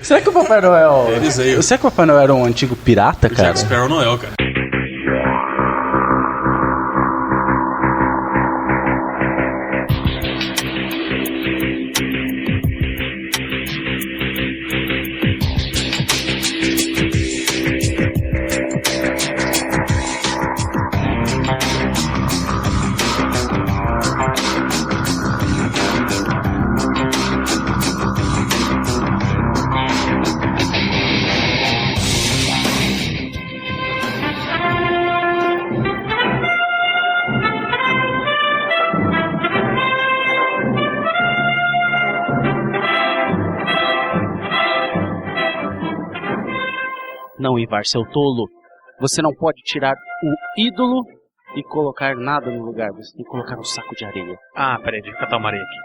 Será que o Papai Noel... Eliseu. Será que o Papai Noel era um antigo pirata, cara? Jack Sparrow Noel, cara. Não, Ivar, seu tolo. Você não pode tirar o ídolo e colocar nada no lugar. Você tem que colocar um saco de areia. Ah, peraí, deixa eu catar uma areia aqui.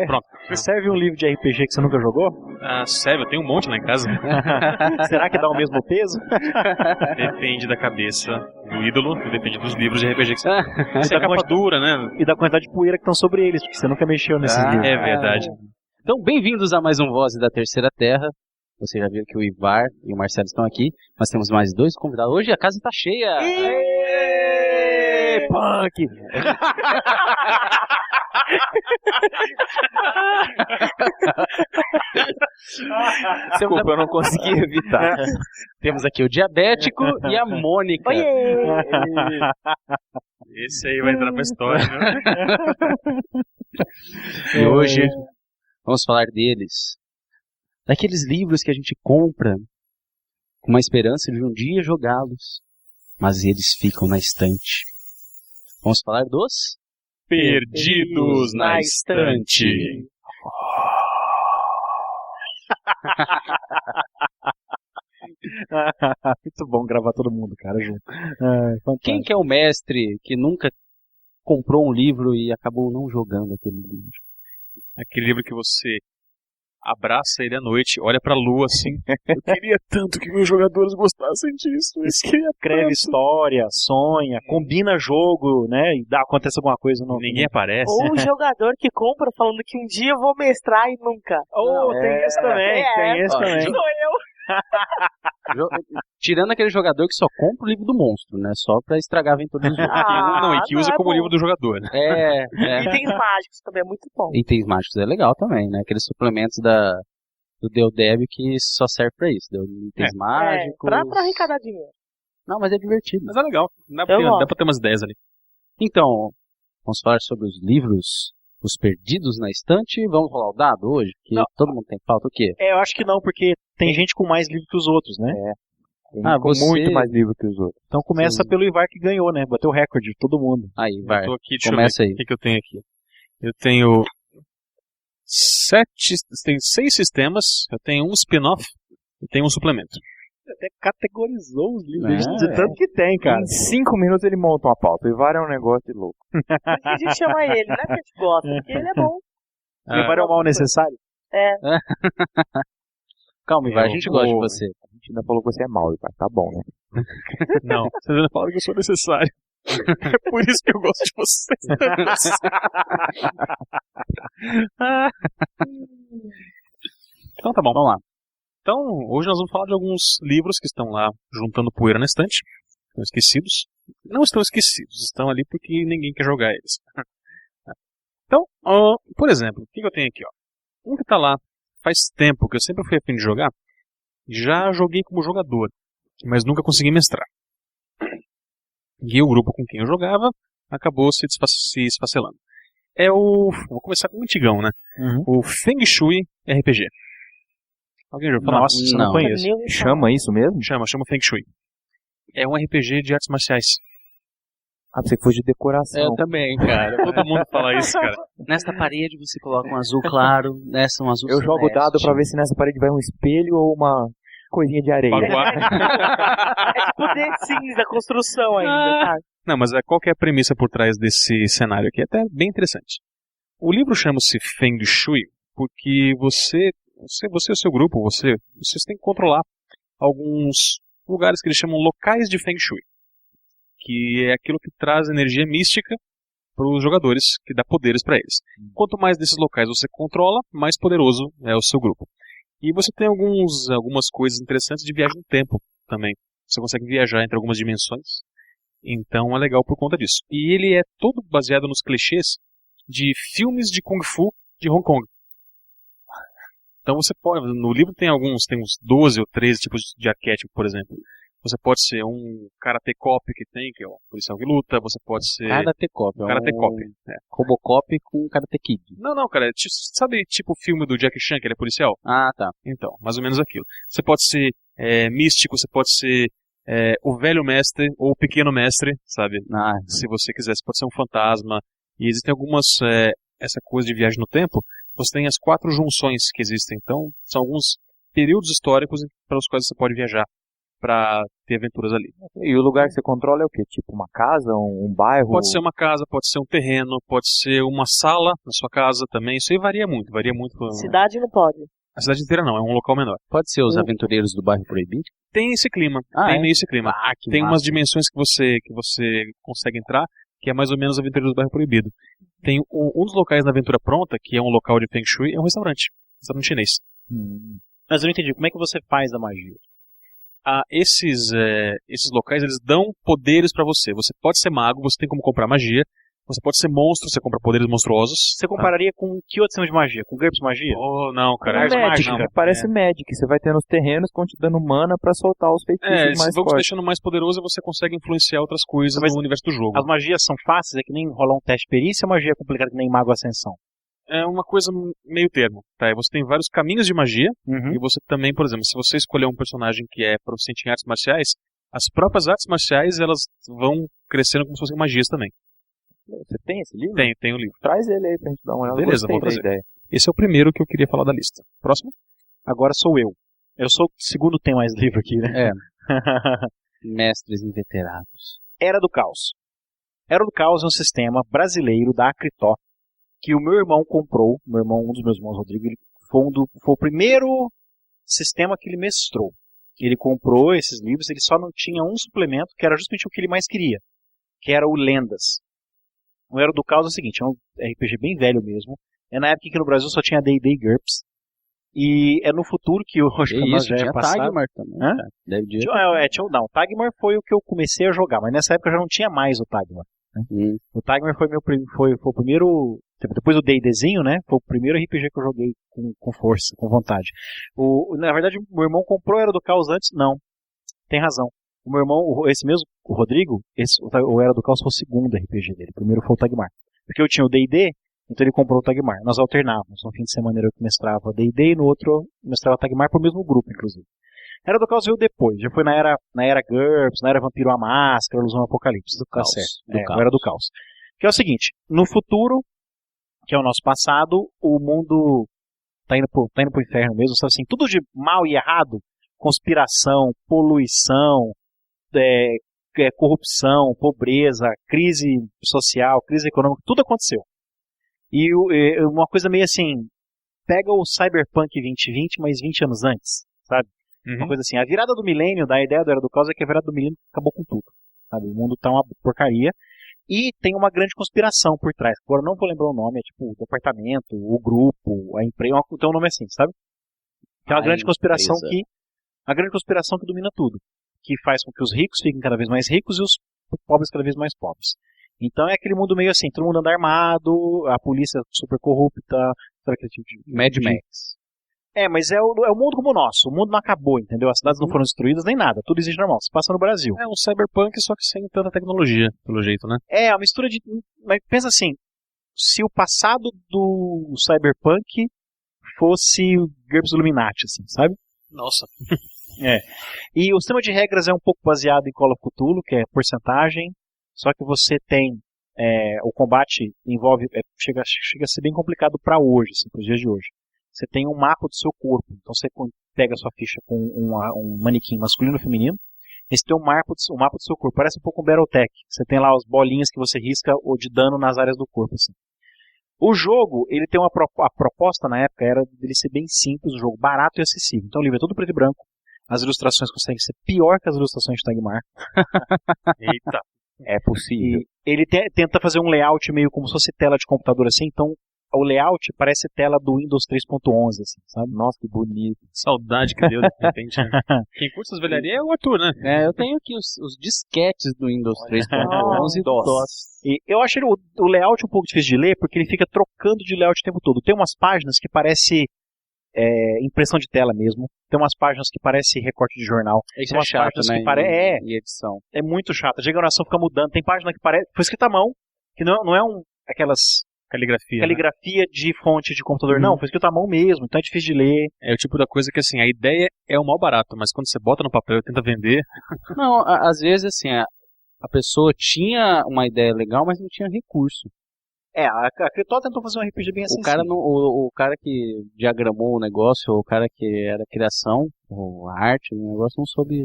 Pronto. Serve um livro de RPG que você nunca jogou? Ah, serve, eu tenho um monte lá em casa. Será que dá o mesmo peso? Depende da cabeça do ídolo e depende dos livros de RPG que você tem. Isso é capa dura, né? E da quantidade de poeira que estão sobre eles, porque você nunca mexeu nesses livros. É verdade. Então, bem-vindos a mais um Vozes da Terceira Terra. Você já viu que o Ivar e o Marcelo estão aqui. Nós temos mais 2 convidados. Hoje a casa está cheia. Punk! Desculpa, eu não consegui evitar. Temos aqui o Diabético e a Mônica. Esse aí vai entrar pra história, né? E hoje vamos falar deles. Daqueles livros que a gente compra com uma esperança de um dia jogá-los, mas eles ficam na estante. Vamos falar dos Perdidos na Estante. Muito bom gravar todo mundo, cara, junto. Quem que é o mestre que nunca comprou um livro e acabou não jogando aquele livro? Aquele livro que você abraça ele à noite, olha pra lua assim. Eu queria tanto que meus jogadores gostassem disso. Escreve história, sonha, combina jogo, né? E acontece alguma coisa. Ninguém aparece. Ou o jogador que compra falando que um dia eu vou mestrar e nunca. Tem isso também, tem isso também. Sou eu. Tirando aquele jogador que só compra o livro do monstro, né? Só pra estragar a aventura dos outros. E que usa como livro do jogador, né? Itens mágicos também é muito bom. Itens mágicos é legal também, né? Aqueles suplementos do Deodeb que só serve pra isso. Itens mágicos. Pra arrecadar dinheiro. Não, mas é divertido. Mas é legal. Dá pra ter umas ideias ali. Então, vamos falar sobre os livros, os perdidos na estante. Vamos rolar o dado hoje? Que todo mundo tem falta o quê? Eu acho que não, porque tem gente com mais livro que os outros, né? Muito mais livro que os outros. Então começa pelo Ivar que ganhou, né? Bateu o recorde de todo mundo. Aí, Ivar, começa aí. O que eu tenho aqui? Eu tenho 6 sistemas, eu tenho um spin-off e tenho um suplemento. Até categorizou os livros de tanto que tem, cara. Em 5 minutos ele monta uma pauta. O Ivar é um negócio de louco. Por que a gente chama ele? Não é porque a gente gosta, porque ele é bom. O Ivar é o mal necessário? Calma, Ivar, a gente gosta de você. A gente ainda falou que você é mal, Ivar. Tá bom, né? Não, vocês ainda falam que eu sou necessário. É por isso que eu gosto de você. Então tá bom. Vamos lá. Então, hoje nós vamos falar de alguns livros que estão lá juntando poeira na estante. Estão esquecidos. Não estão esquecidos, estão ali porque ninguém quer jogar eles. Então, por exemplo, o que eu tenho aqui? Um que está lá faz tempo, que eu sempre fui a fim de jogar. Já joguei como jogador, mas nunca consegui mestrar. E o grupo com quem eu jogava acabou se esfacelando. Vou começar com o antigão, né? O Feng Shui RPG. Alguém já ouviu falar? Nossa, não conheço. Chama isso mesmo? Chama Feng Shui. É um RPG de artes marciais. Ah, você foi de decoração. Eu também, cara. Todo mundo fala isso, cara. Nesta parede você coloca um azul claro, nessa um azul Eu jogo dado pra ver se nessa parede vai um espelho ou uma coisinha de areia. É tipo The Sims, a construção ainda, sabe? Não, mas qual que é a premissa por trás desse cenário aqui? É até bem interessante. O livro chama-se Feng Shui porque você e o seu grupo, vocês têm que controlar alguns lugares que eles chamam locais de Feng Shui, que é aquilo que traz energia mística para os jogadores, que dá poderes para eles. Quanto mais desses locais você controla, mais poderoso é o seu grupo. E você tem algumas coisas interessantes de viagem no tempo também. Você consegue viajar entre algumas dimensões. Então é legal por conta disso. E ele é todo baseado nos clichês de filmes de Kung Fu de Hong Kong. Então você pode, no livro tem uns 12 ou 13 tipos de arquétipo, por exemplo. Você pode ser um Karate Cop que é o policial que luta, você pode ser... Karate Cop. Karate Cop. Robocop com Karate Kid. Não, cara, sabe tipo o filme do Jackie Chan, que ele é policial? Ah, tá. Então, mais ou menos aquilo. Você pode ser místico, você pode ser o velho mestre ou o pequeno mestre, sabe? Ah, Se você quiser, você pode ser um fantasma. E existem algumas, essa coisa de viagem no tempo, você tem as 4 junções que existem. Então, são alguns períodos históricos para os quais você pode viajar para ter aventuras ali. E o lugar que você controla é o quê? Tipo uma casa, um bairro? Pode ser uma casa, pode ser um terreno, pode ser uma sala na sua casa também. Isso aí varia muito. Cidade não pode. A cidade inteira não, é um local menor. pode ser os aventureiros do bairro Proibido? Tem esse clima, meio esse clima. Que Tem massa. umas dimensões que você consegue entrar, que é mais ou menos Aventureiros do Bairro Proibido. Tem um dos locais na Aventura Pronta, que é um local de Feng Shui, é um restaurante chinês. Mas eu não entendi, como é que você faz a magia? Esses locais, eles dão poderes pra você. Você pode ser mago, você tem como comprar magia. Você pode ser monstro, você compra poderes monstruosos. Você compararia com que outro sistema de magia? Com GURPS Magia? Oh, não, cara. É Magic, não. parece Magic. Você vai tendo os terrenos que vão te dando mana pra soltar os feitiços mais vamos fortes. deixando mais poderoso e você consegue influenciar outras coisas no universo do jogo. As magias são fáceis, é que nem rolar um teste de perícia, a magia é complicada que nem Mago Ascensão. É uma coisa meio termo, tá? E você tem vários caminhos de magia, e você também, por exemplo, se você escolher um personagem que é proficiente em artes marciais, as próprias artes marciais, elas vão crescendo como se fossem magias também. Você tem esse livro? Tem o livro. Traz ele aí pra gente dar uma olhada. Beleza, Gostei vou da trazer. ideia. Esse é o primeiro que eu queria falar da lista. Próximo? Agora sou eu. Eu sou o segundo tem mais livro aqui, né? Mestres inveterados. Era do Caos. Era do Caos é um sistema brasileiro da Acritó que o meu irmão comprou. Um dos meus irmãos, Rodrigo, ele foi o primeiro sistema que ele mestrou. Ele comprou esses livros, ele só não tinha um suplemento, que era justamente o que ele mais queria, que era o Lendas. O Era do Caos é o seguinte, é um RPG bem velho mesmo. É na época que no Brasil só tinha D&D e GURPS. E é no futuro que hoje nós já é tinha passado. Tagmar também. Hã? Cara. Deve dizer. Não, o Tagmar foi o que eu comecei a jogar, mas nessa época já não tinha mais o Tagmar. Né? O Tagmar foi o primeiro, depois do D&Dzinho, né? Foi o primeiro RPG que eu joguei com força, com vontade. Na verdade, o meu irmão comprou o Era do Caos antes? Não. Tem razão. O meu irmão, esse mesmo, o Rodrigo, o Era do Caos foi o segundo RPG dele. O primeiro foi o Tagmar. Porque eu tinha o D&D, então ele comprou o Tagmar. Nós alternávamos. No fim de semana eu que mestrava D&D e no outro eu mestrava Tagmar pro mesmo grupo, inclusive. Era do Caos veio depois. Já foi na era GURPS, na era Vampiro à Máscara, Ilusão Apocalipse. Do Caos. Certo. Era do Caos. Que é o seguinte, no futuro, que é o nosso passado, o mundo tá indo pro inferno mesmo, sabe assim, tudo de mal e errado, conspiração, poluição, corrupção, pobreza, crise social, crise econômica, tudo aconteceu. E uma coisa meio assim, pega o Cyberpunk 2020, mas 20 anos antes, sabe? Uma coisa assim, a virada do milênio, da ideia do Era do Caos é que a virada do milênio acabou com tudo, sabe? O mundo tá uma porcaria e tem uma grande conspiração por trás. Agora não vou lembrar o nome, é tipo o departamento, o grupo, a empresa, tem um nome assim, sabe? Tem uma grande conspiração que domina tudo, que faz com que os ricos fiquem cada vez mais ricos e os pobres cada vez mais pobres. Então é aquele mundo meio assim, todo mundo anda armado, a polícia super corrupta, sabe aquele tipo de... Mad Max. Mas é o mundo como o nosso, o mundo não acabou, entendeu? As cidades não foram destruídas nem nada, tudo existe normal, se passa no Brasil. É um cyberpunk, só que sem tanta tecnologia, pelo jeito, né? É, a mistura de... Mas pensa assim, se o passado do cyberpunk fosse o GURPS Illuminati, assim, sabe? Nossa. E o sistema de regras é um pouco baseado em Call of Cthulhu, que é porcentagem, só que você tem... o combate envolve... chega a ser bem complicado para hoje, assim, para os dias de hoje. Você tem um mapa do seu corpo. Então você pega a sua ficha com um manequim masculino e feminino. E você tem um mapa do seu corpo. Parece um pouco um Battletech. Você tem lá as bolinhas que você risca ou de dano nas áreas do corpo. Assim. O jogo, ele tem a proposta na época era dele ser bem simples, um jogo barato e acessível. Então o livro é todo preto e branco. As ilustrações conseguem ser pior que as ilustrações de Tagmar. Eita. É possível. E ele tenta fazer um layout meio como se fosse tela de computador assim, então o layout parece tela do Windows 3.11, assim, sabe? Nossa, que bonito. Saudade que deu, de repente. Né? Quem curte essas velharias é o Arthur, né? Eu tenho aqui os disquetes do Windows 3.11 e do DOS. DOS. E eu acho o layout um pouco difícil de ler, porque ele fica trocando de layout o tempo todo. Tem umas páginas que parece impressão de tela mesmo. Tem umas páginas que parece recorte de jornal. Isso Tem umas chato, páginas né? que parece... E edição. É muito chato. A diagramação fica mudando. Tem página que parece... Foi escrita à mão, que não é aquelas... Caligrafia de fonte de computador. Não, foi escrito à mão mesmo, então é difícil de ler. É o tipo da coisa que, assim, a ideia é o mal barato, mas quando você bota no papel e tenta vender... Não, às vezes, assim, a pessoa tinha uma ideia legal, mas não tinha recurso. A Critó tentou fazer um RPG bem assim. O cara que diagramou o negócio, o cara que era criação, ou arte, o negócio não soube...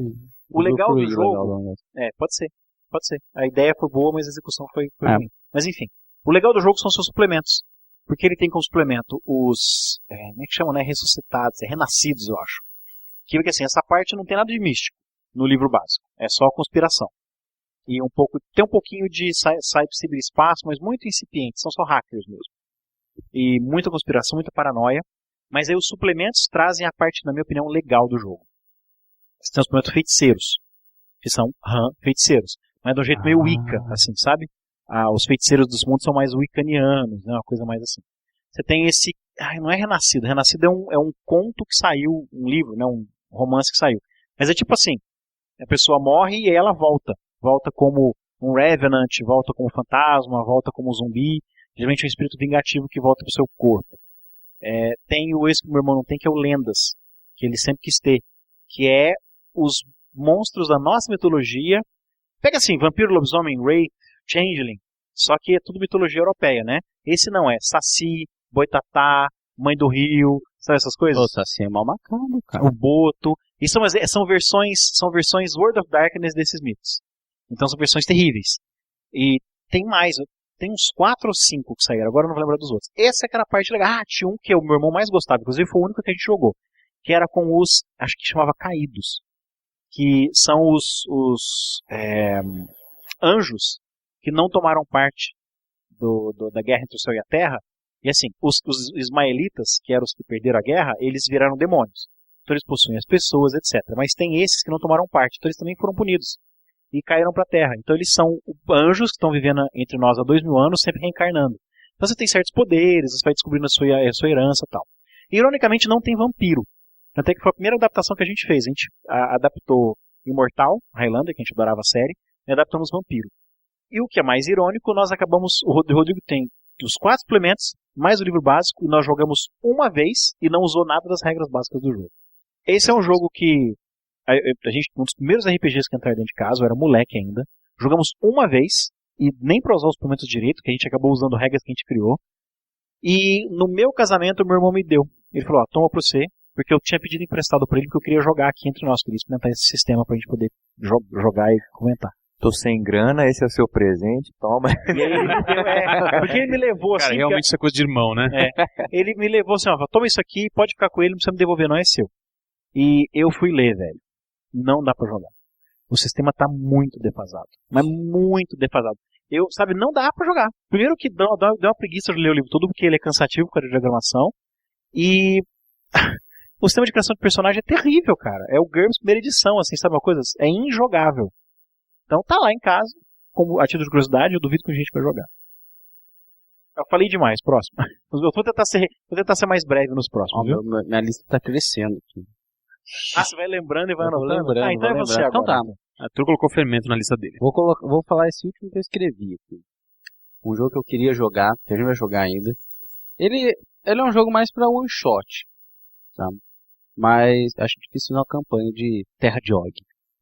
O legal do usufruir jogo... Pode ser. A ideia foi boa, mas a execução foi ruim. Mas enfim. O legal do jogo são seus suplementos. Porque ele tem como suplemento os... como é que chamam, né? Ressuscitados, renascidos, eu acho. Que assim, essa parte não tem nada de místico no livro básico. É só conspiração. E tem um pouquinho de cyberespaço, mas muito incipiente. São só hackers mesmo. E muita conspiração, muita paranoia. Mas aí os suplementos trazem a parte, na minha opinião, legal do jogo. Você tem os suplementos feiticeiros. Que são feiticeiros. Mas de um jeito meio Wicca, assim, sabe? Os feiticeiros dos mundos são mais wiccanianos, né? Uma coisa mais assim. Você tem esse... não é Renascido. Renascido é um conto que saiu, um livro, né? Um romance que saiu. Mas é tipo assim, a pessoa morre e aí ela volta. Volta como um Revenant, volta como fantasma, volta como zumbi. Geralmente é um espírito vingativo que volta pro seu corpo. Tem esse que o meu irmão não tem, que é o Lendas, que ele sempre quis ter. Que é os monstros da nossa mitologia. Pega assim, vampiro, lobisomem, wraith, changeling, só que é tudo mitologia europeia, né? Esse não é Saci, Boitatá, Mãe do Rio, sabe essas coisas? O Saci é mal macabro, cara. O Boto. Isso são versões World of Darkness desses mitos. Então são versões terríveis. E tem mais, tem uns 4 ou 5 que saíram, agora eu não vou lembrar dos outros. Essa é aquela parte legal. Tinha um que o meu irmão mais gostava, inclusive foi o único que a gente jogou, que era com os, acho que chamava Caídos, que são os anjos que não tomaram parte da guerra entre o céu e a terra. E assim, os ismaelitas, que eram os que perderam a guerra, eles viraram demônios. Então eles possuem as pessoas, etc. Mas tem esses que não tomaram parte, então eles também foram punidos. E caíram para a terra. Então eles são anjos que estão vivendo entre nós há 2000 anos, sempre reencarnando. Então você tem certos poderes, você vai descobrindo a sua herança e tal. E, ironicamente, não tem vampiro. Até que foi a primeira adaptação que a gente fez. A gente adaptou Imortal, Highlander, que a gente adorava a série, e adaptamos Vampiro. E o que é mais irônico, nós acabamos... O Rodrigo tem os 4 suplementos, mais o livro básico, e nós jogamos uma vez e não usou nada das regras básicas do jogo. Esse é um jogo que... um dos primeiros RPGs que entraram dentro de casa, eu era moleque ainda. Jogamos uma vez, e nem para usar os suplementos direito, que a gente acabou usando regras que a gente criou. E no meu casamento, o meu irmão me deu. Ele falou, toma pra você, porque eu tinha pedido emprestado pra ele, porque eu queria jogar aqui entre nós, queria experimentar esse sistema pra gente poder jogar e comentar. Tô sem grana, esse é o seu presente, toma. E aí ele me deu, porque ele me levou assim... Cara, realmente isso é coisa de irmão, né? Ele me levou assim, toma isso aqui, pode ficar com ele, não precisa me devolver não, é seu. E eu fui ler, velho. Não dá pra jogar. O sistema tá muito defasado. Mas muito defasado. Não dá pra jogar. Primeiro que deu uma preguiça de ler o livro todo, porque ele é cansativo com a diagramação. E o sistema de criação de personagem é terrível, cara. É o GURPS primeira edição, assim, sabe uma coisa? É injogável. Então tá lá em casa, como a título de curiosidade, eu duvido que a gente vai jogar. Eu falei demais, próximo. Eu vou tentar ser mais breve nos próximos, viu? Minha lista tá crescendo aqui. Você vai lembrando e vai anotando? Lembrando, então é você agora. Então tá. Arthur colocou fermento na lista dele. Vou falar esse último que eu escrevi aqui. Um jogo que eu queria jogar, que a gente vai jogar ainda. Ele é um jogo mais pra one shot, sabe? Mas acho difícil uma campanha de Terra Jog.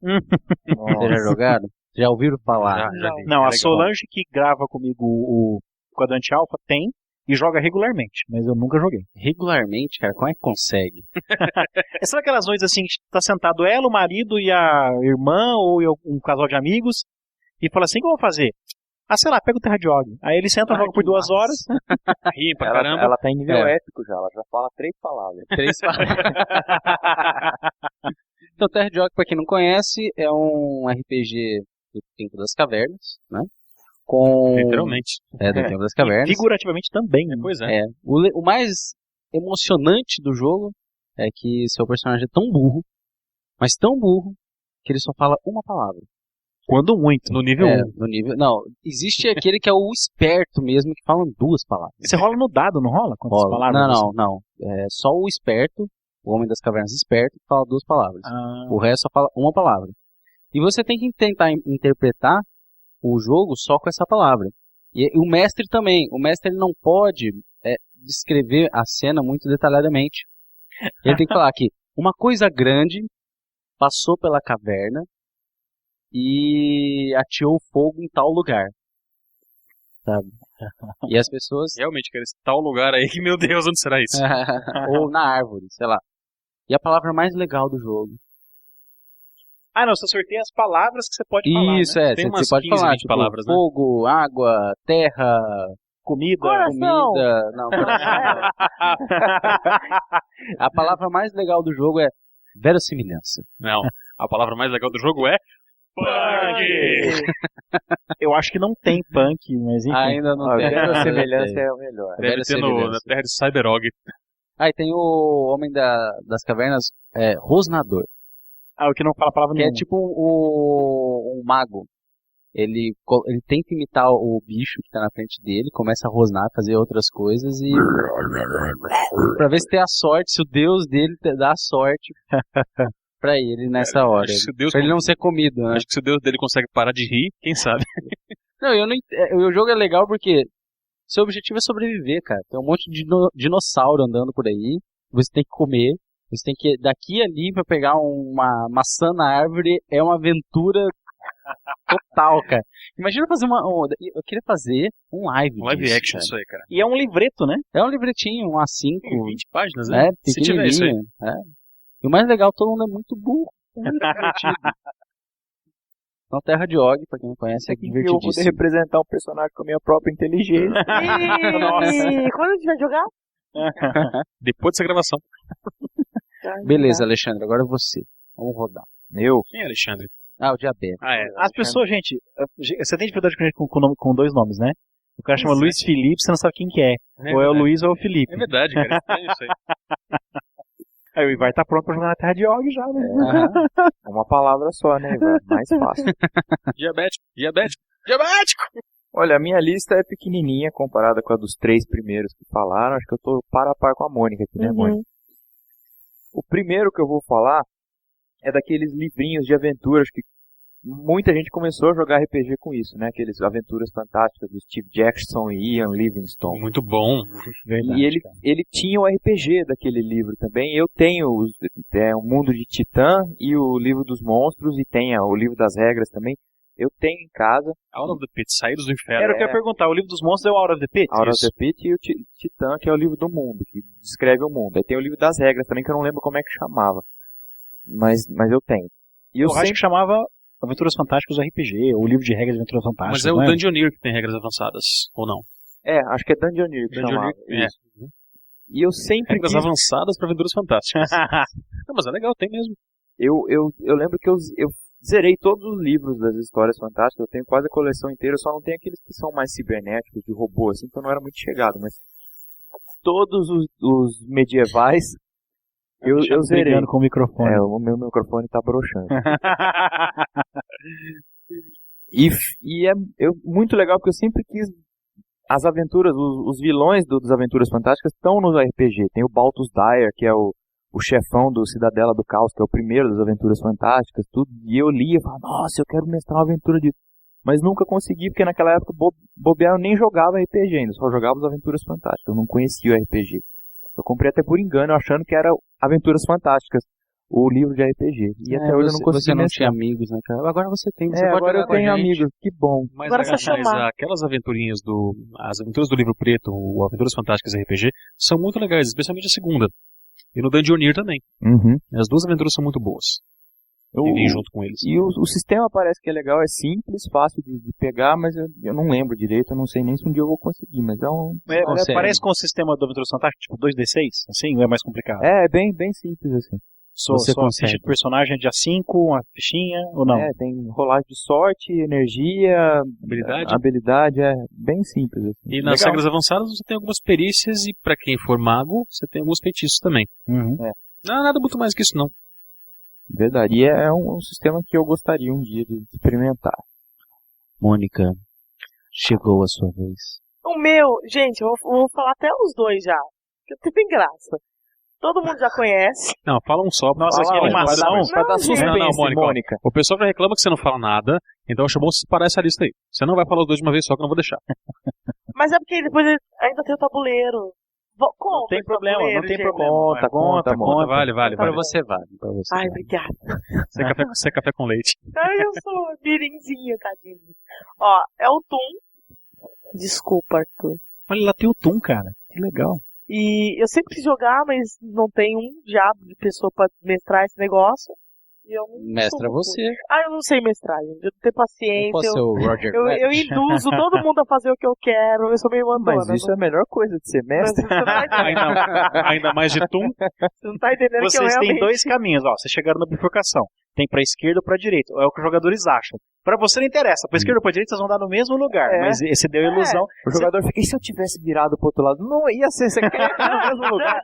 Vocês já jogaram? Já ouviram falar? Já. Não, a Solange que grava comigo o Quadrante Alpha tem e joga regularmente, mas eu nunca joguei. Regularmente, cara? Como é que consegue? Sabe aquelas noites assim que tá sentado ela, o marido e a irmã ou um casal de amigos e fala assim, o que eu vou fazer? Sei lá, pega o Terra Jog. Aí eles sentam, jogam por 2 horas. Ri pra caramba. Ela tá em nível épico já, ela já fala 3 palavras. 3 palavras. Então, Terra Jog, pra quem não conhece, é um RPG do Tempo das Cavernas, né? Com... Literalmente. Do Tempo das Cavernas. Figurativamente também. Né? Pois é. O mais emocionante do jogo é que seu personagem é tão burro, mas tão burro, que ele só fala uma palavra. Quando muito. No nível 1. No nível... Não, existe aquele que é o esperto mesmo, que fala 2 palavras. Você rola no dado, não rola? Quantas palavras? Não. É só o esperto, o Homem das Cavernas esperto, que fala 2 palavras. O resto só fala uma palavra. E você tem que tentar interpretar o jogo só com essa palavra. E o mestre também. O mestre ele não pode descrever a cena muito detalhadamente. Ele tem que falar que uma coisa grande passou pela caverna e ateou fogo em tal lugar. Sabe? E as pessoas... Realmente, cara, esse tal lugar aí que, meu Deus, onde será isso? Ou na árvore, sei lá. E a palavra mais legal do jogo. Ah, não, você sorteia as palavras que você pode falar, Isso, né? você pode falar, tipo, palavras, né? fogo, água, terra, comida, coração. Não, coração. A palavra mais legal do jogo é verossimilhança. Não, a palavra mais legal do jogo é punk! Eu acho que não tem punk, mas enfim. Ainda não tem. Verossimilhança é o melhor. Deve ter na terra de Cyberog. E tem o Homem das Cavernas, Rosnador. O que não fala palavra Que nenhuma. é tipo um mago. Ele tenta imitar o bicho que tá na frente dele, começa a rosnar, fazer outras coisas e... pra ver se tem a sorte, se o deus dele dá a sorte pra ele nessa hora. Pra ele não ser comido, né? Acho que se o deus dele consegue parar de rir, quem sabe? Não, o jogo é legal porque seu objetivo é sobreviver, cara. Tem um monte de dinossauro andando por aí, você tem que comer, você tem que daqui ali pra pegar uma maçã na árvore, é uma aventura total, cara. Imagina fazer eu queria fazer um live action, cara. Isso aí, cara. E é um livreto, né? É um livretinho, um A5. 20 páginas, né? Se tiver isso aí. E o mais legal, todo mundo é muito burro. É muito divertido. Então, Terra de Og, pra quem não conhece, é divertidíssimo. Eu vou poder representar um personagem com a minha própria inteligência. E quando a gente vai jogar? Depois dessa gravação. Beleza, Alexandre, agora você. Vamos rodar. Quem é Alexandre? O diabetes. As pessoas, gente, você tem dificuldade com 2 nomes, né? O cara chama Luiz Felipe, você não sabe quem que é. Ou é o Luiz ou é o Felipe. É verdade, cara. É isso aí. Aí o Ivar tá pronto pra jogar na Terra de Og já, né? Uma palavra só, né, Ivar? Mais fácil. Diabético! Olha, a minha lista é pequenininha comparada com a dos 3 primeiros que falaram. Acho que eu tô par a par com a Mônica aqui, né, Mônica? O primeiro que eu vou falar é daqueles livrinhos de aventuras que muita gente começou a jogar RPG com isso, né? Aqueles aventuras fantásticas do Steve Jackson e Ian Livingstone. Muito bom. Verdade, e ele tinha o RPG daquele livro também. Eu tenho o Mundo de Titã e o Livro dos Monstros e tem o Livro das Regras também. Eu tenho em casa. Out of the Pit, Saídos do Inferno. Era o que eu ia perguntar. O Livro dos Monstros é o Out of the Pit? Out of the Pit e o Titã, que é o Livro do Mundo, que descreve o mundo. Aí tem o Livro das Regras também, que eu não lembro como é que chamava. Mas eu tenho. E eu acho que chamava Aventuras Fantásticas RPG, ou Livro de Regras de Aventuras Fantásticas. Mas é o Dungeoneer que tem regras avançadas, ou não? Acho que é Dungeoneer que chamava. E eu sempre regras avançadas para Aventuras Fantásticas. Não, mas é legal, tem mesmo. Eu lembro que eu zerei todos os livros das histórias fantásticas, eu tenho quase a coleção inteira, eu só não tenho aqueles que são mais cibernéticos, de robô, assim, então eu não era muito chegado, mas todos os medievais eu zerei. Com o microfone. O meu microfone tá broxando. E é muito legal porque eu sempre quis as aventuras, os vilões das Aventuras Fantásticas estão no RPG. Tem o Baltus Dyer, que é o chefão do Cidadela do Caos, que é o primeiro das Aventuras Fantásticas, tudo. E eu li e falava, nossa, eu quero mestrar uma aventura disso. Mas nunca consegui, porque naquela época bobear eu nem jogava RPG ainda, só jogava as Aventuras Fantásticas, eu não conhecia o RPG. Eu comprei até por engano, achando que era Aventuras Fantásticas, o livro de RPG. E até hoje eu não consegui. Você não tinha amigos, né, cara? Agora você tem. Você pode agora eu tenho amigos, que bom. Mas agora você chamar. Aquelas aventurinhas as aventuras do Livro Preto, o Aventuras Fantásticas RPG, são muito legais, especialmente a segunda. E no Dungeoneer também. As 2 aventuras são muito boas. E vem junto com eles. E o sistema parece que é legal, é simples, fácil de pegar, mas eu não lembro direito, eu não sei nem se um dia eu vou conseguir, mas é um... parece com o sistema do Aventuras Fantásticas, tipo 2D6, assim, ou é mais complicado? É bem simples assim. Sua consegue. ficha de personagem é dia 5, uma fichinha, ou não? Tem rolagem de sorte, energia, Habilidade. é bem simples. Assim. E nas Legal. regras avançadas você tem algumas perícias e pra quem for mago, você tem alguns feitiços também. Uhum. Não, nada muito mais que isso não. Verdade. E é um sistema que eu gostaria um dia de experimentar. Mônica, chegou a sua vez. O meu, gente, eu vou falar até os dois já. Porque tem graça. Todo mundo já conhece. Não, fala um só. Nossa, fala que um, animação. Pra dar gente. suspense, Não, Mônica. Mônica. O pessoal já reclama que você não fala nada, então eu chamou você separar essa lista aí. Você não vai falar os dois de uma vez só, que eu não vou deixar. Mas é porque depois ainda tem o tabuleiro. Conta Não tem esse problema, tabuleiro, não tem gente. problema. Conta, Conta, vale. Pra você vale. Pra você Ai, vale. obrigada. Você é café com leite. Ai, eu sou mirinzinha, tadinho. Ó, é o Tum. Desculpa, Arthur. Olha, lá tem o Tum, cara. Que legal. E eu sempre quis jogar, mas não tem um diabo de pessoa pra mestrar esse negócio. E eu não Mestra sou- você. Eu não sei mestrar, gente. Eu não tenho Eu paciência. posso ser o Roger Eu Rabbit? induzo todo mundo a fazer o que eu quero. Eu sou meio mandona. Mas isso é a melhor coisa de ser Mas mestre. você não tá entendendo, Ainda mais de Tum. você não tá entendendo que eu Vocês têm realmente... dois caminhos, ó. Vocês chegaram na bifurcação. Tem pra esquerda ou pra direita. É o que os jogadores acham. Pra você não interessa. Pra esquerda ou pra direita, vocês vão dar no mesmo lugar. É. Mas esse deu ilusão. O jogador fica, e se eu tivesse virado pro outro lado? Não ia ser, você quer no mesmo lugar.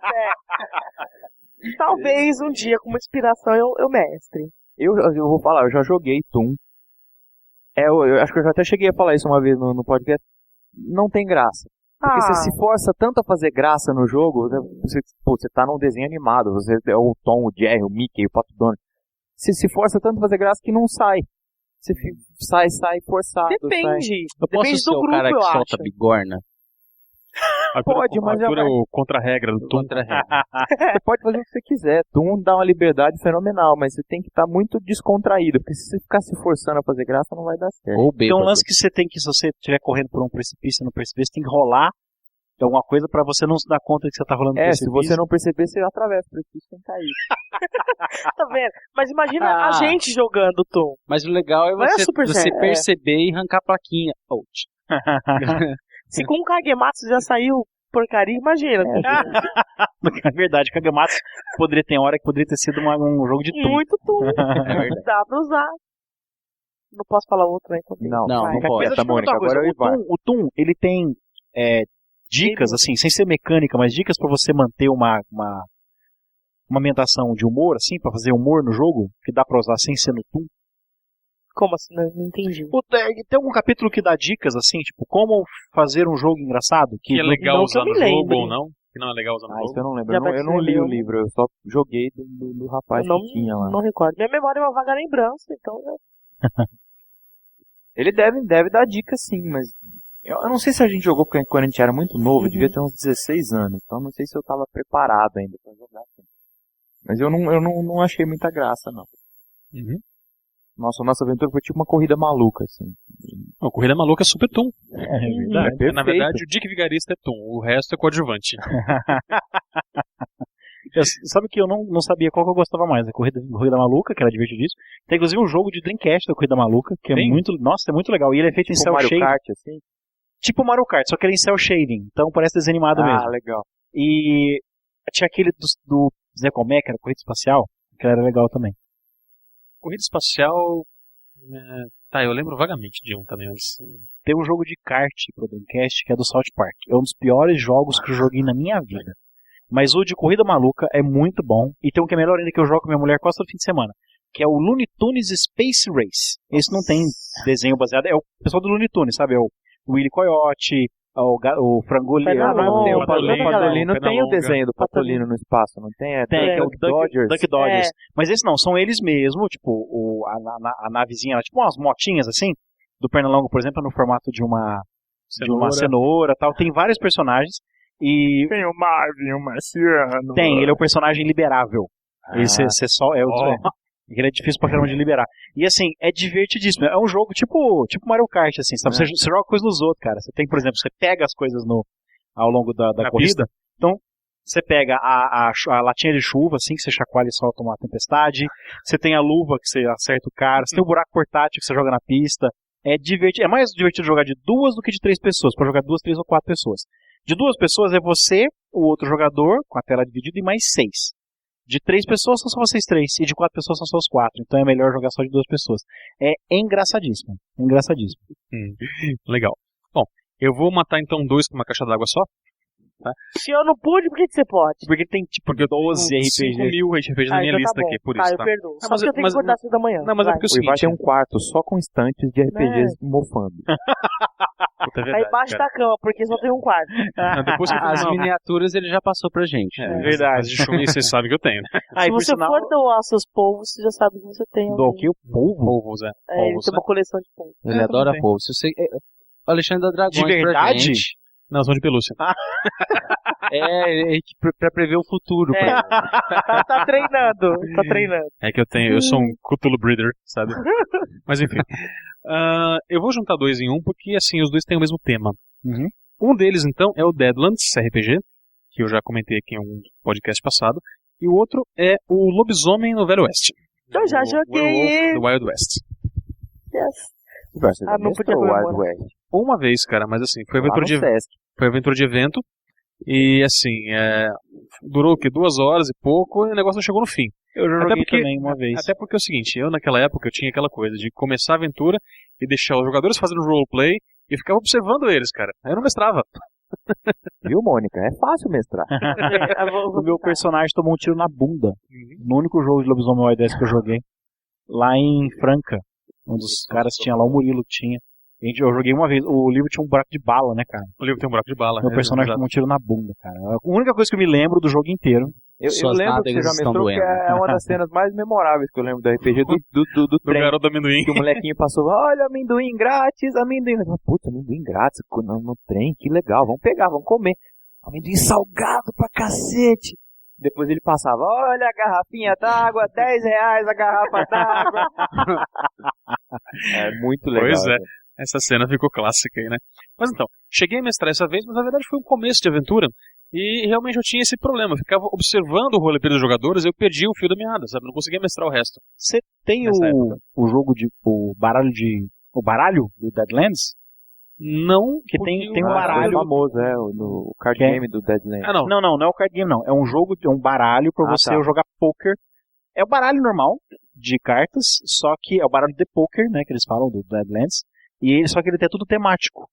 Talvez um dia, com uma inspiração, eu mestre. Eu vou falar, eu já joguei Tum. Eu acho que eu já até cheguei a falar isso uma vez no podcast. Não tem graça. Porque você se força tanto a fazer graça no jogo, né? Você tá num desenho animado, você é o Tom, o Jerry, o Mickey, o Pato Donald. Você se força tanto a fazer graça que não sai. Você sai forçado. Depende. Eu posso Depende ser do o grupo, cara que eu solta acho. bigorna? Pode, mas Arthur já é vai. o contra-regra do Tum. Você pode fazer o que você quiser. Tum dá uma liberdade fenomenal, mas você tem que estar muito descontraído, porque se você ficar se forçando a fazer graça, não vai dar certo. Ou Tem um bêbado. lance que você tem que, se você estiver correndo por um precipício, no precipício, tem que rolar alguma coisa pra você não se dar conta que você tá rolando no Se precipício. você não perceber, você atravessa o precipício sem cair. Tá vendo? Mas imagina a gente jogando Tum. Mas o legal é Não é você, super você sério, perceber e arrancar a plaquinha. Ouch. Se com o Kagematsu já saiu porcaria, imagina. É verdade, Kagematsu poderia ter hora que poderia ter sido um jogo de Tum. Muito Tum. É verdade. Dá pra usar. Não posso falar outro, né? Então, Não, Não, vai. não pode. Mas deixa eu te Mônica, perguntar uma coisa. agora é o Ivar. O Tum, ele tem dicas, assim, sem ser mecânica, mas dicas pra você manter uma ambientação de humor, assim, pra fazer humor no jogo, que dá pra usar sem ser no Tum. Como assim? Não entendi. Tem algum capítulo que dá dicas, assim, tipo, como fazer um jogo engraçado? Que é legal não que eu usar no me jogo lembre. ou não. Que não é legal usar no Isso jogo. eu não lembro. Já Eu não li percebeu. o livro, eu só joguei do rapaz Eu que tinha lá. não recordo. Minha memória é uma vaga lembrança, então Ele deve dar dicas sim, mas eu não sei se a gente jogou quando a gente era muito novo, eu devia ter uns 16 anos, então não sei se eu tava preparado ainda pra jogar. Mas eu não achei muita graça, não. Uhum. Nossa aventura foi tipo uma corrida maluca, assim. A Corrida Maluca é super Tum. É perfeito. Na verdade, o Dick Vigarista é Tum. O resto é coadjuvante. Sabe que eu não sabia qual que eu gostava mais, a Corrida Maluca, que era divertidíssimo. Tem inclusive um jogo de Dreamcast da Corrida Maluca, que é Tem? muito, nossa, é muito legal. E ele é feito em Tipo cel Mario shading. Kart, assim. Tipo Mario Kart, só que ele é em cel shading, então parece desanimado mesmo. Legal. E tinha aquele do Zé Comé, que era Corrida Espacial, que era legal também. Corrida Espacial... eu lembro vagamente de um também, mas... Tem um jogo de kart pro Dreamcast, que é do South Park. É um dos piores jogos que eu joguei na minha vida. Mas o de Corrida Maluca é muito bom. E tem um que é melhor ainda, que eu jogo com minha mulher quase todo fim de semana, que é o Looney Tunes Space Race. Esse não tem desenho baseado, é o pessoal do Looney Tunes, sabe? É o Willy Coyote, o Frangolino. Pernalonga, O Patolino tem o Pernalonga. desenho do Patolino no espaço, não tem? Tem, É é o Duck Dodgers. Duck Dodgers. Mas esses não, são eles mesmo, tipo, a navezinha, tipo umas motinhas assim, do Pernalonga, por exemplo, no formato de uma cenoura tal. Tem vários personagens e Tem o Marvin, o Marciano. ele é o personagem liberável. Ele ele é difícil pra caramba de liberar. E assim, é divertidíssimo. É um jogo tipo Mario Kart, assim, sabe? Você joga coisa nos outros, cara. Você tem, por exemplo, você pega as coisas ao longo da corrida. Então, você pega a latinha de chuva, assim, que você chacoalha e solta uma tempestade. Você tem a luva que você acerta o cara. Você tem o buraco portátil que você joga na pista. É divertido. É mais divertido jogar de 2 do que de 3 pessoas. Pra jogar 2, 3 ou 4 pessoas. De 2 pessoas é você, o outro jogador, com a tela dividida, e mais 6. De 3 pessoas são só vocês 3, e de 4 pessoas são só os 4. Então é melhor jogar só de 2 pessoas. É engraçadíssimo. Engraçadíssimo. Legal. Bom, eu vou matar então 2 com uma caixa d'água só. Tá? Se eu não pude, por que você pode? Porque tem tipo Porque eu tô 12 com RPGs. 5.000 RPGs na minha então lista tá bom. aqui, por Tá, isso, eu tá? perdoo. Só mas- que eu tenho mas- que acordar 6 da manhã. Não, mas é vai. porque é o O Ivar seguinte... tem um quarto só com estantes de RPGs mofando. Puta, é Aí verdade, embaixo cara. da cama, porque só tem um quarto. Não, depois que eu As fiz uma... miniaturas ele já passou pra gente. verdade. As de Shumei, vocês sabem que eu tenho, né? Aí, Se por você sinal, for doar seus polvos, você já sabe que você tem. do que o polvo? Polvos, é. Ele Polvos, tem né? uma coleção de polvos. Ele É, adora também. povo. Se você... O Alexandre da Dragões De verdade? pra gente. Não, são de pelúcia. É que pra prever o futuro. É. Tá treinando. Tá treinando. É que eu sou um Cthulhu Breeder, sabe? Mas enfim. Eu vou juntar 2 em um porque, assim, os 2 têm o mesmo tema. Uhum. Um deles, então, é o Deadlands RPG, que eu já comentei aqui em um podcast passado. E o outro é o Lobisomem no Velho Oeste. Eu já O joguei Werewolf esse. do Wild West. Yes. Você já Ah, não podia mestrou o Wild comemorar. West. Uma vez, cara, mas assim, foi Lá aventura, no Sesc. foi aventura de evento. E assim, durou o quê? 2 horas e pouco, e o negócio não chegou no fim. Eu já Até joguei porque- também uma vez. Até porque é o seguinte, eu naquela época eu tinha aquela coisa de começar a aventura e deixar os jogadores fazendo roleplay e ficava observando eles, cara. Aí eu não mestrava. Viu, Mônica? É fácil mestrar. O meu personagem tomou um tiro na bunda. No único jogo de Lobisomem Wild West que eu joguei. Lá em Franca. Um dos caras tinha lá, o Murilo tinha. Eu joguei uma vez. O livro tinha um buraco de bala, né, cara? O livro tem um buraco de bala. Meu personagem exato. tomou um tiro na bunda, cara. A única coisa que eu me lembro do jogo inteiro. Eu Suas lembro que você nádegas já estão mestrou, que doendo. é uma das cenas mais memoráveis que eu lembro do RPG do Do trem. garoto do amendoim. Que o molequinho passou, olha, amendoim grátis, amendoim. Eu falei, puta, amendoim grátis no trem, que legal, vamos pegar, vamos comer. Amendoim salgado pra cacete. Depois ele passava, olha a garrafinha d'água, R$10 a garrafa d'água. É muito legal. Pois é. né? Essa cena ficou clássica aí, né? Mas então, cheguei a mestrar essa vez, mas na verdade foi um começo de aventura. E realmente eu tinha esse problema. Eu ficava observando o roleplay dos jogadores e eu perdia o fio da meada, sabe? Não conseguia mestrar o resto. Você tem Nessa época. o jogo de. O baralho do Deadlands? Não. Que porque tem um o baralho. É famoso, o card Que é- game do Deadlands. Ah, não. Não é o card game, não. É um jogo, é um baralho pra Ah, você tá. jogar poker. É o baralho normal de cartas, só que é o baralho de poker, né? Que eles falam do Deadlands. Só que ele tem tudo temático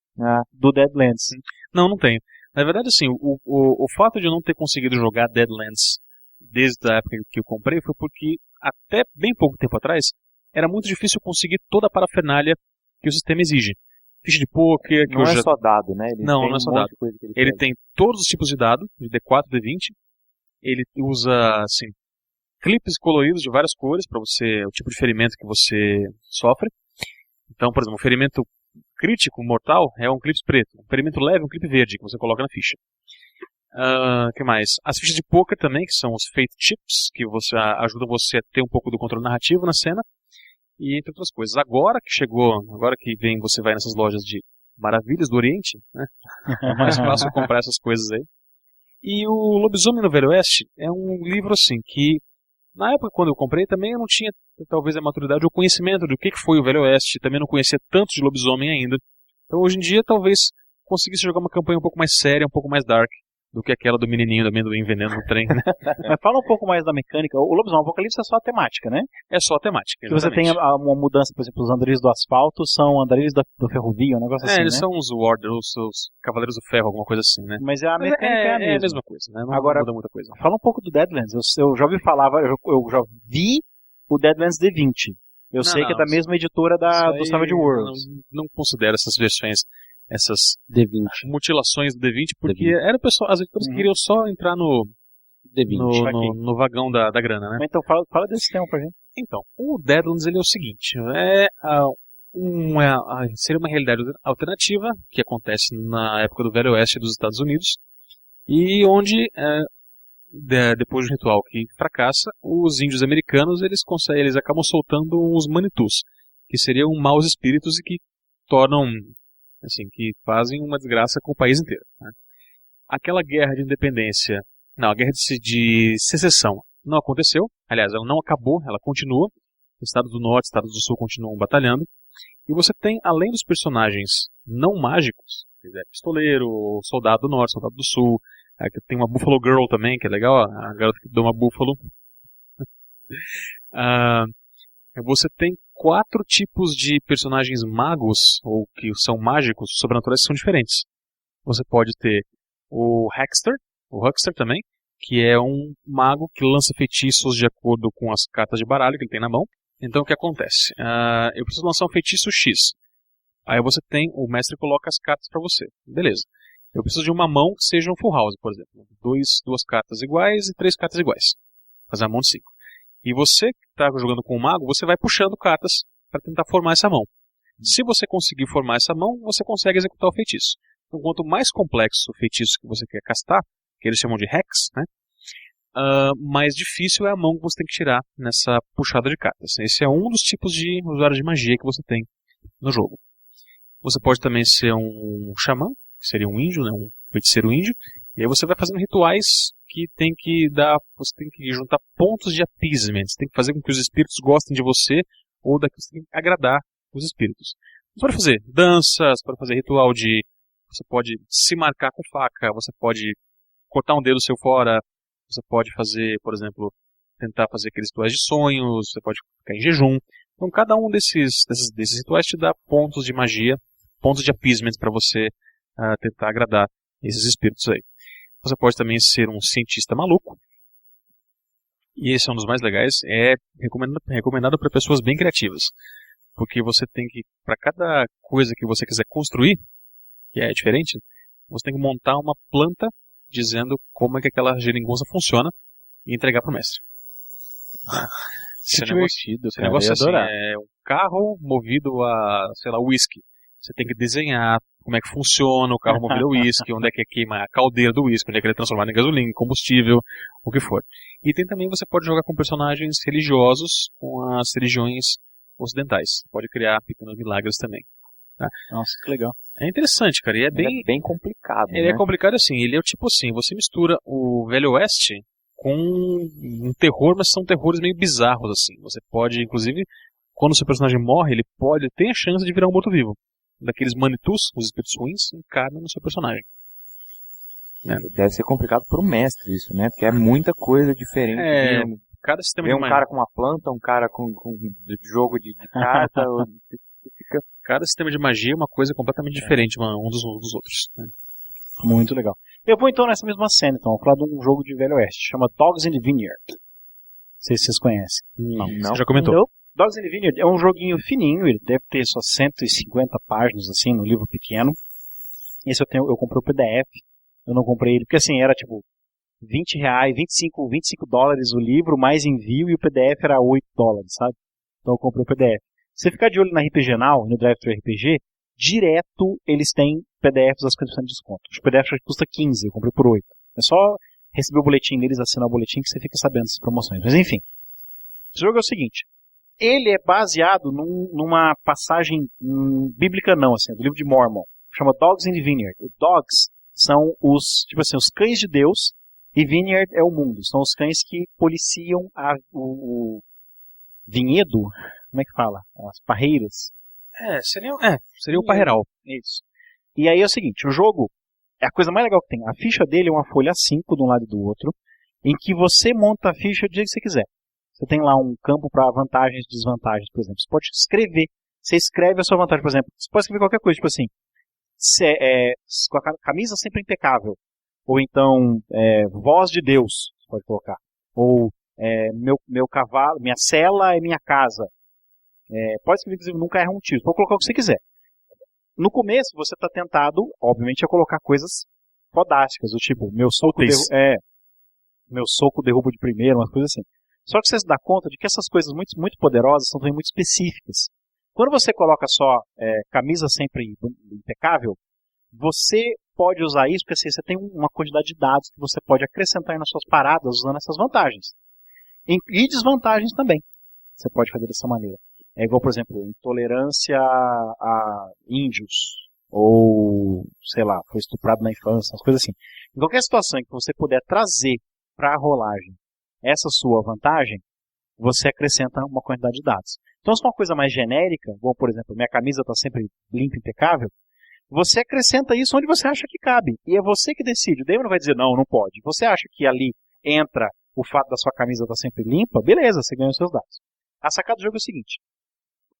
do Deadlands. Não tenho. Na verdade, assim, o fato de eu não ter conseguido jogar Deadlands desde a época que eu comprei foi porque, até bem pouco tempo atrás, era muito difícil conseguir toda a parafernália que o sistema exige. Ficha de poker, que Não eu é já... só dado, né? Ele Não, tem não é só um monte dado. de coisa que Ele pega. tem todos os tipos de dado, de D4, D20. Ele usa, assim, clipes coloridos de várias cores para você, o tipo de ferimento que você sofre. Então, por exemplo, um ferimento crítico, mortal, é um clipe preto. Um ferimento leve, um clipe verde, que você coloca na ficha. Que mais? As fichas de poker também, que são os Fate Chips, que ajudam você a ter um pouco do controle narrativo na cena. E entre outras coisas. Agora que você vai nessas lojas de maravilhas do Oriente, né? É mais fácil comprar essas coisas aí. E o Lobisomem no Velho Oeste é um livro assim que, na época quando eu comprei, também eu não tinha talvez a maturidade ou o conhecimento do que foi o Velho Oeste, também não conhecia tanto de lobisomem ainda. Então hoje em dia talvez conseguisse jogar uma campanha um pouco mais séria, um pouco mais dark do que aquela do menininho do amendoim vendendo no trem, né? Mas fala um pouco mais da mecânica. O Lobisomem Apocalipse é só a temática, né? É só a temática. Que você tem uma mudança, por exemplo, os andarilhos do asfalto são andarilhos do ferrovia, um negócio assim, eles né? são os Warders, os Cavaleiros do Ferro, alguma coisa assim, né? Mas a Mas mecânica é a mesma. a mesma coisa, né? Não Agora- muda muita coisa. Fala um pouco do Deadlands. Eu já ouvi falar, eu já vi o Deadlands D20. Eu sei que é da mesma editora Isso do aí Savage Worlds. Não considero essas versões, essas D20. mutilações do D20, porque D20. era o pessoal, as editoras Uhum. queriam só entrar no D20. no vagão da grana, né? Mas então fala desse tema pra gente. Então, o Deadlands ele é o seguinte, seria uma realidade alternativa que acontece na época do Velho Oeste dos Estados Unidos e onde depois do ritual que fracassa, os índios americanos eles acabam soltando uns manitus, que seriam maus espíritos e que tornam, assim, que fazem uma desgraça com o país inteiro, né? Aquela guerra de independência, não, a guerra de secessão não aconteceu, aliás, ela não acabou, ela continua. Estados do Norte, Estados do Sul continuam batalhando. E você tem, além dos personagens não mágicos, quer dizer, pistoleiro, soldado do Norte, soldado do Sul, tem uma Buffalo Girl também, que é legal, a garota que doma búfalo, Ah, você tem 4 tipos de personagens magos, ou que são mágicos, sobrenaturais, que são diferentes. Você pode ter o Huckster também, que é um mago que lança feitiços de acordo com as cartas de baralho que ele tem na mão. Então o que acontece? Eu preciso lançar um feitiço X. Aí você tem, o mestre coloca as cartas para você. Beleza. Eu preciso de uma mão que seja um full house, por exemplo. 2 cartas iguais e 3 cartas iguais. Fazer uma mão de 5. E você que está jogando com o mago, você vai puxando cartas para tentar formar essa mão. Se você conseguir formar essa mão, você consegue executar o feitiço. Então, quanto mais complexo o feitiço que você quer castar, que eles chamam de hex, né? Mais difícil é a mão que você tem que tirar nessa puxada de cartas. Esse é um dos tipos de usuário de magia que você tem no jogo. Você pode também ser um xamã, que seria um índio, né? Um feiticeiro índio. E aí você vai fazendo rituais que tem que dar, você tem que juntar pontos de appeasement. Você tem que fazer com que os espíritos gostem de você, ou daqui você tem que agradar os espíritos. Você pode fazer danças, pode fazer ritual de, você pode se marcar com faca, você pode cortar um dedo seu fora, você pode fazer, por exemplo, tentar fazer aqueles rituais de sonhos, você pode ficar em jejum. Então cada um desses rituais te dá pontos de magia, pontos de appeasement para você tentar agradar esses espíritos aí. Você pode também ser um cientista maluco. E esse é um dos mais legais. É recomendado para pessoas bem criativas. Porque você tem que, para cada coisa que você quiser construir, que é diferente, você tem que montar uma planta dizendo como é que aquela geringonça funciona e entregar para o mestre. Isso é divertido, esse negócio assim, é um carro movido a, sei lá, whisky. Você tem que desenhar como é que funciona o carro movido a uísque, onde é que queima a caldeira do uísque, onde é que ele é transformado em gasolina, em combustível, o que for. E tem também, você pode jogar com personagens religiosos, com as religiões ocidentais. Você pode criar pequenos milagres também. Tá? Nossa, que legal. É interessante, cara, e é bem complicado. Ele é complicado assim, ele é o tipo assim, você mistura o Velho Oeste com um terror, mas são terrores meio bizarros, assim. Você pode, inclusive, quando o seu personagem morre, ele tem a chance de virar um morto-vivo. Daqueles manitus, os espíritos ruins, encarnam no seu personagem. Deve ser complicado pro mestre isso, né? Porque é muita coisa diferente. Cada sistema de magia. Um cara com uma planta, um cara com jogo de carta. Cada sistema de magia é uma coisa completamente diferente um dos outros. Né? Muito legal. Eu vou então nessa mesma cena, então. Vou falar de um jogo de Velho Oeste. Chama Dogs in the Vineyard. Não sei se vocês conhecem. Não. Você já comentou. Não. Dogs in the Vineyard é um joguinho fininho, ele deve ter só 150 páginas, assim, no livro pequeno. Esse eu comprei o PDF, eu não comprei ele, porque assim, era tipo R$20, 25 dólares o livro, mais envio, e o PDF era $8, sabe? Então eu comprei o PDF. Se você ficar de olho na RPG Now, no Drive-Thru RPG, direto eles têm PDFs a 50% de desconto. Os PDFs custa 15, eu comprei por 8. É só receber o boletim deles, assinar o boletim, que você fica sabendo dessas promoções. Mas enfim, esse jogo é o seguinte. Ele é baseado numa passagem bíblica não, assim, do livro de Mormon. Chama Dogs in the Vineyard. Os dogs são os cães de Deus, e Vineyard é o mundo. São os cães que policiam o vinhedo, como é que fala? As parreiras. Seria o parreiral. Isso. E aí é o seguinte, o jogo é a coisa mais legal que tem. A ficha dele é uma folha A5 de um lado e do outro, em que você monta a ficha do jeito que você quiser. Você tem lá um campo para vantagens e desvantagens, por exemplo. Você pode escrever. Você escreve a sua vantagem, por exemplo. Você pode escrever qualquer coisa, tipo assim, com a camisa sempre impecável. Ou então, voz de Deus, você pode colocar. Ou meu cavalo, minha cela é minha casa. Pode escrever, inclusive, nunca erra um tiro. Pode colocar o que você quiser. No começo, você está tentado, obviamente, a colocar coisas fodásticas, do tipo, meu soco derrubo de primeira, umas coisas assim. Só que você se dá conta de que essas coisas muito, muito poderosas são também muito específicas. Quando você coloca só camisa sempre impecável, você pode usar isso porque assim, você tem uma quantidade de dados que você pode acrescentar nas suas paradas usando essas vantagens. E desvantagens também. Você pode fazer dessa maneira. É igual, por exemplo, intolerância a índios. Ou, sei lá, foi estuprado na infância, umas coisas assim. Em qualquer situação em que você puder trazer para a rolagem essa sua vantagem, você acrescenta uma quantidade de dados. Então, se for uma coisa mais genérica, como por exemplo, minha camisa está sempre limpa e impecável, você acrescenta isso onde você acha que cabe. E é você que decide. O DM não vai dizer, não pode. Você acha que ali entra o fato da sua camisa estar sempre limpa, beleza, você ganha os seus dados. A sacada do jogo é o seguinte,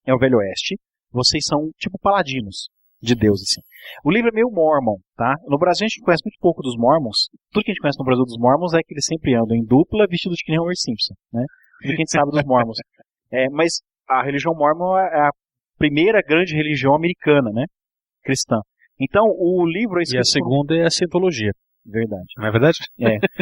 é o Velho Oeste, vocês são tipo paladinos de Deus, assim. O livro é meio mormon, tá? No Brasil a gente conhece muito pouco dos mormons, tudo que a gente conhece no Brasil dos mormons é que eles sempre andam em dupla, vestidos de que nem Homer Simpson, né? Tudo que a gente sabe dos mormons. Mas a religião mormon é a primeira grande religião americana, né? Cristã. Então, o livro é E escrito a segunda é a Scientologia. Verdade. Não é verdade?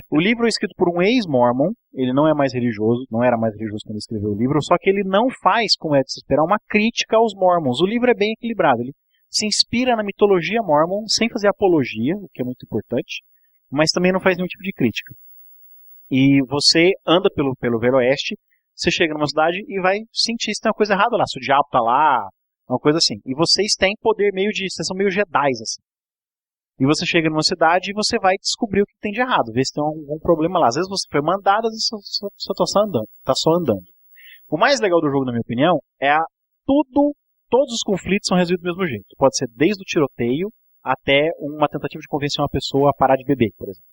O livro é escrito por um ex-mormon, ele não é mais religioso, não era mais religioso quando ele escreveu o livro, só que ele não faz, como é de se esperar, uma crítica aos mormons. O livro é bem equilibrado, ele se inspira na mitologia mormon, sem fazer apologia, o que é muito importante, mas também não faz nenhum tipo de crítica. E você anda pelo Velho Oeste, você chega numa cidade e vai sentir se tem uma coisa errada lá, se o diabo tá lá, uma coisa assim. E vocês têm poder vocês são meio jedis, assim. E você chega numa cidade e você vai descobrir o que tem de errado, ver se tem algum problema lá. Às vezes você foi mandado, às vezes você tá só andando. O mais legal do jogo, na minha opinião, é todos os conflitos são resolvidos do mesmo jeito. Pode ser desde o tiroteio até uma tentativa de convencer uma pessoa a parar de beber, por exemplo.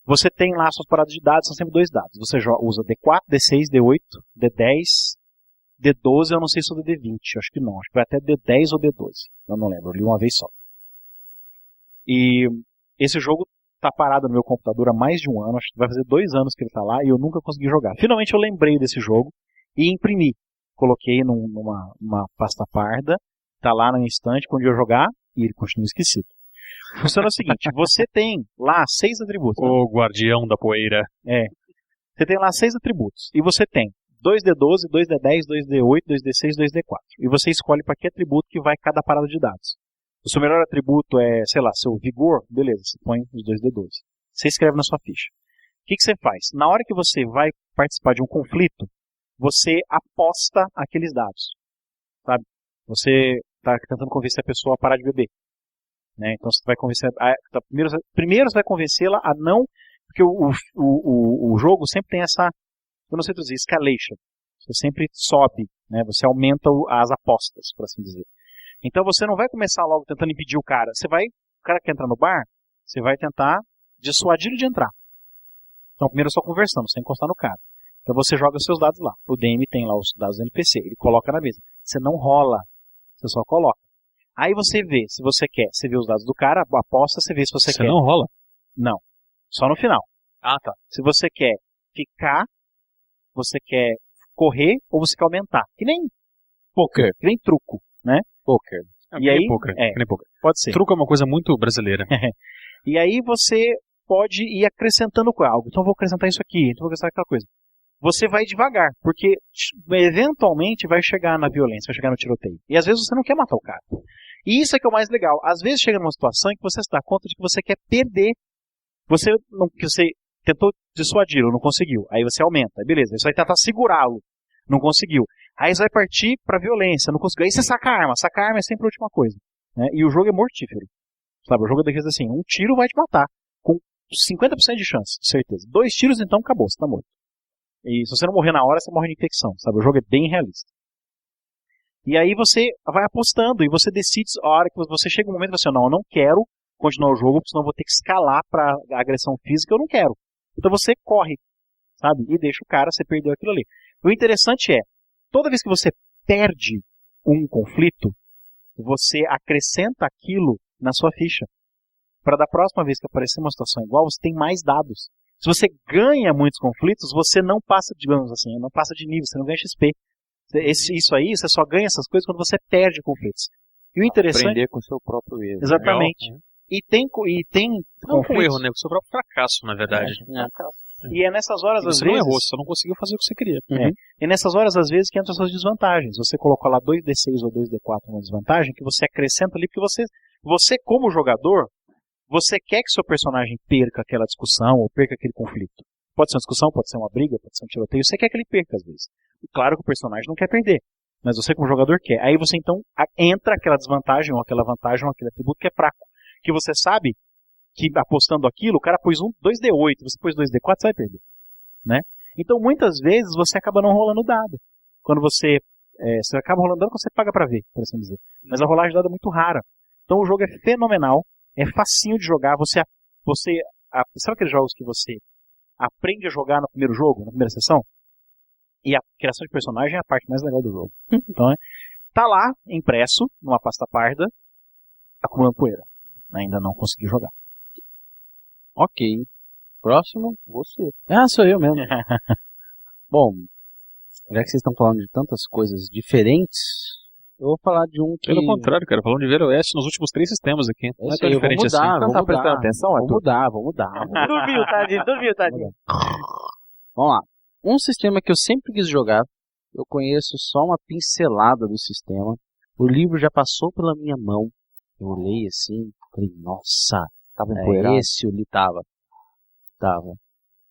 Você tem lá suas paradas de dados, são sempre 2 dados. Você usa D4, D6, D8, D10, D12, eu não sei se é o D20, acho que não. Acho que vai até D10 ou D12. Eu não lembro, eu li uma vez só. E esse jogo tá parado no meu computador há mais de um ano, acho que vai fazer 2 anos que ele tá lá e eu nunca consegui jogar. Finalmente eu lembrei desse jogo e imprimi. Coloquei numa pasta parda, tá lá na estante quando eu jogar e ele continua esquecido. Funciona o seguinte, você tem lá 6 atributos. O guardião da poeira. Você tem lá 6 atributos. E você tem 2D12, 2D10, 2D8, 2D6, 2D4. E você escolhe para que atributo que vai cada parada de dados. O seu melhor atributo é, sei lá, seu vigor, beleza, você põe os 2D12. Você escreve na sua ficha. O que você faz? Na hora que você vai participar de um conflito, você aposta aqueles dados. Sabe? Você está tentando convencer a pessoa a parar de beber. Né? Então você vai convencer. Primeiro você vai convencê-la a não. Porque o jogo sempre tem essa. Eu não sei dizer, escalation. Você sempre sobe, né? Você aumenta as apostas, por assim dizer. Então você não vai começar logo tentando impedir o cara. O cara que entra no bar, você vai tentar dissuadi-lo de entrar. Então primeiro é só conversando, sem encostar no cara. Então você joga seus dados lá. O DM tem lá os dados do NPC, ele coloca na mesa. Você não rola, você só coloca. Aí você vê se você quer. Você vê os dados do cara, aposta, você vê se você quer. Você não rola? Não. Só no final. Ah, tá. Se você quer ficar, você quer correr ou você quer aumentar. Que nem poker, que nem truco, né? Poker. E aí, poker. Poker. Pode ser. Truco é uma coisa muito brasileira. E aí você pode ir acrescentando algo. Então eu vou acrescentar isso aqui, então eu vou acrescentar aquela coisa. Você vai devagar, porque eventualmente vai chegar na violência, vai chegar no tiroteio. E às vezes você não quer matar o cara. E isso é que é o mais legal. Às vezes chega numa situação em que você se dá conta de que você quer perder. Que você tentou dissuadi-lo, não conseguiu. Aí você aumenta, aí beleza. Você vai tentar segurá-lo, não conseguiu. Aí você vai partir pra violência, não conseguiu. Aí você saca a arma. Saca a arma é sempre a última coisa. Né? E o jogo é mortífero. Sabe, o jogo é daqueles assim, um tiro vai te matar. Com 50% de chance, certeza. 2 tiros, então acabou, você tá morto. E se você não morrer na hora, você morre de infecção. Sabe, o jogo é bem realista. E aí você vai apostando e você decide, a hora que você chega um momento e você não, eu não quero continuar o jogo, porque senão eu vou ter que escalar para agressão física, eu não quero. Então você corre, sabe? E deixa o cara, você perdeu aquilo ali. O interessante é, toda vez que você perde um conflito, você acrescenta aquilo na sua ficha. Para da próxima vez que aparecer uma situação igual, você tem mais dados. Se você ganha muitos conflitos, você não passa, digamos assim, não passa de nível, você não ganha XP. Isso aí, você só ganha essas coisas quando você perde conflitos. E o interessante... Aprender com o seu próprio erro. Exatamente. Legal. E tem não com erro, né? Com o seu próprio fracasso, na verdade. E é nessas horas, às você vezes... não errou, você só não conseguiu fazer o que você queria. E nessas horas, às vezes, que entram as suas desvantagens. Você colocou lá 2D6 ou 2D4 uma desvantagem, que você acrescenta ali, porque você como jogador, você quer que seu personagem perca aquela discussão ou perca aquele conflito. Pode ser uma discussão, pode ser uma briga, pode ser um tiroteio, você quer que ele perca, às vezes. E claro que o personagem não quer perder, mas você como jogador quer. Aí você então entra aquela desvantagem ou aquela vantagem ou aquele atributo que é fraco. Que você sabe que apostando aquilo, o cara pôs 2D8, você pôs 2D4, você vai perder. Né? Então muitas vezes você acaba não rolando dado. Quando você acaba rolando dado quando você paga pra ver, por assim dizer. Mas a rolagem de dado é muito rara. Então o jogo é fenomenal, é facinho de jogar, sabe aqueles jogos que você aprende a jogar no primeiro jogo, na primeira sessão. E a criação de personagem é a parte mais legal do jogo. Então, tá lá, impresso, numa pasta parda, acumulando poeira. Ainda não consegui jogar. Ok. Próximo, você. Ah, sou eu mesmo. Bom, já que vocês estão falando de tantas coisas diferentes, eu vou falar de um que... Pelo contrário, cara, falando de Velho Oeste nos últimos 3 sistemas aqui. Não é tão diferente assim. Não tá prestando atenção, Vamos mudar. Dormiu, tadinho. Vamos lá. Um sistema que eu sempre quis jogar, eu conheço só uma pincelada do sistema. O livro já passou pela minha mão. Eu olhei assim, falei, nossa, Tava empoeirado. esse o livro tava.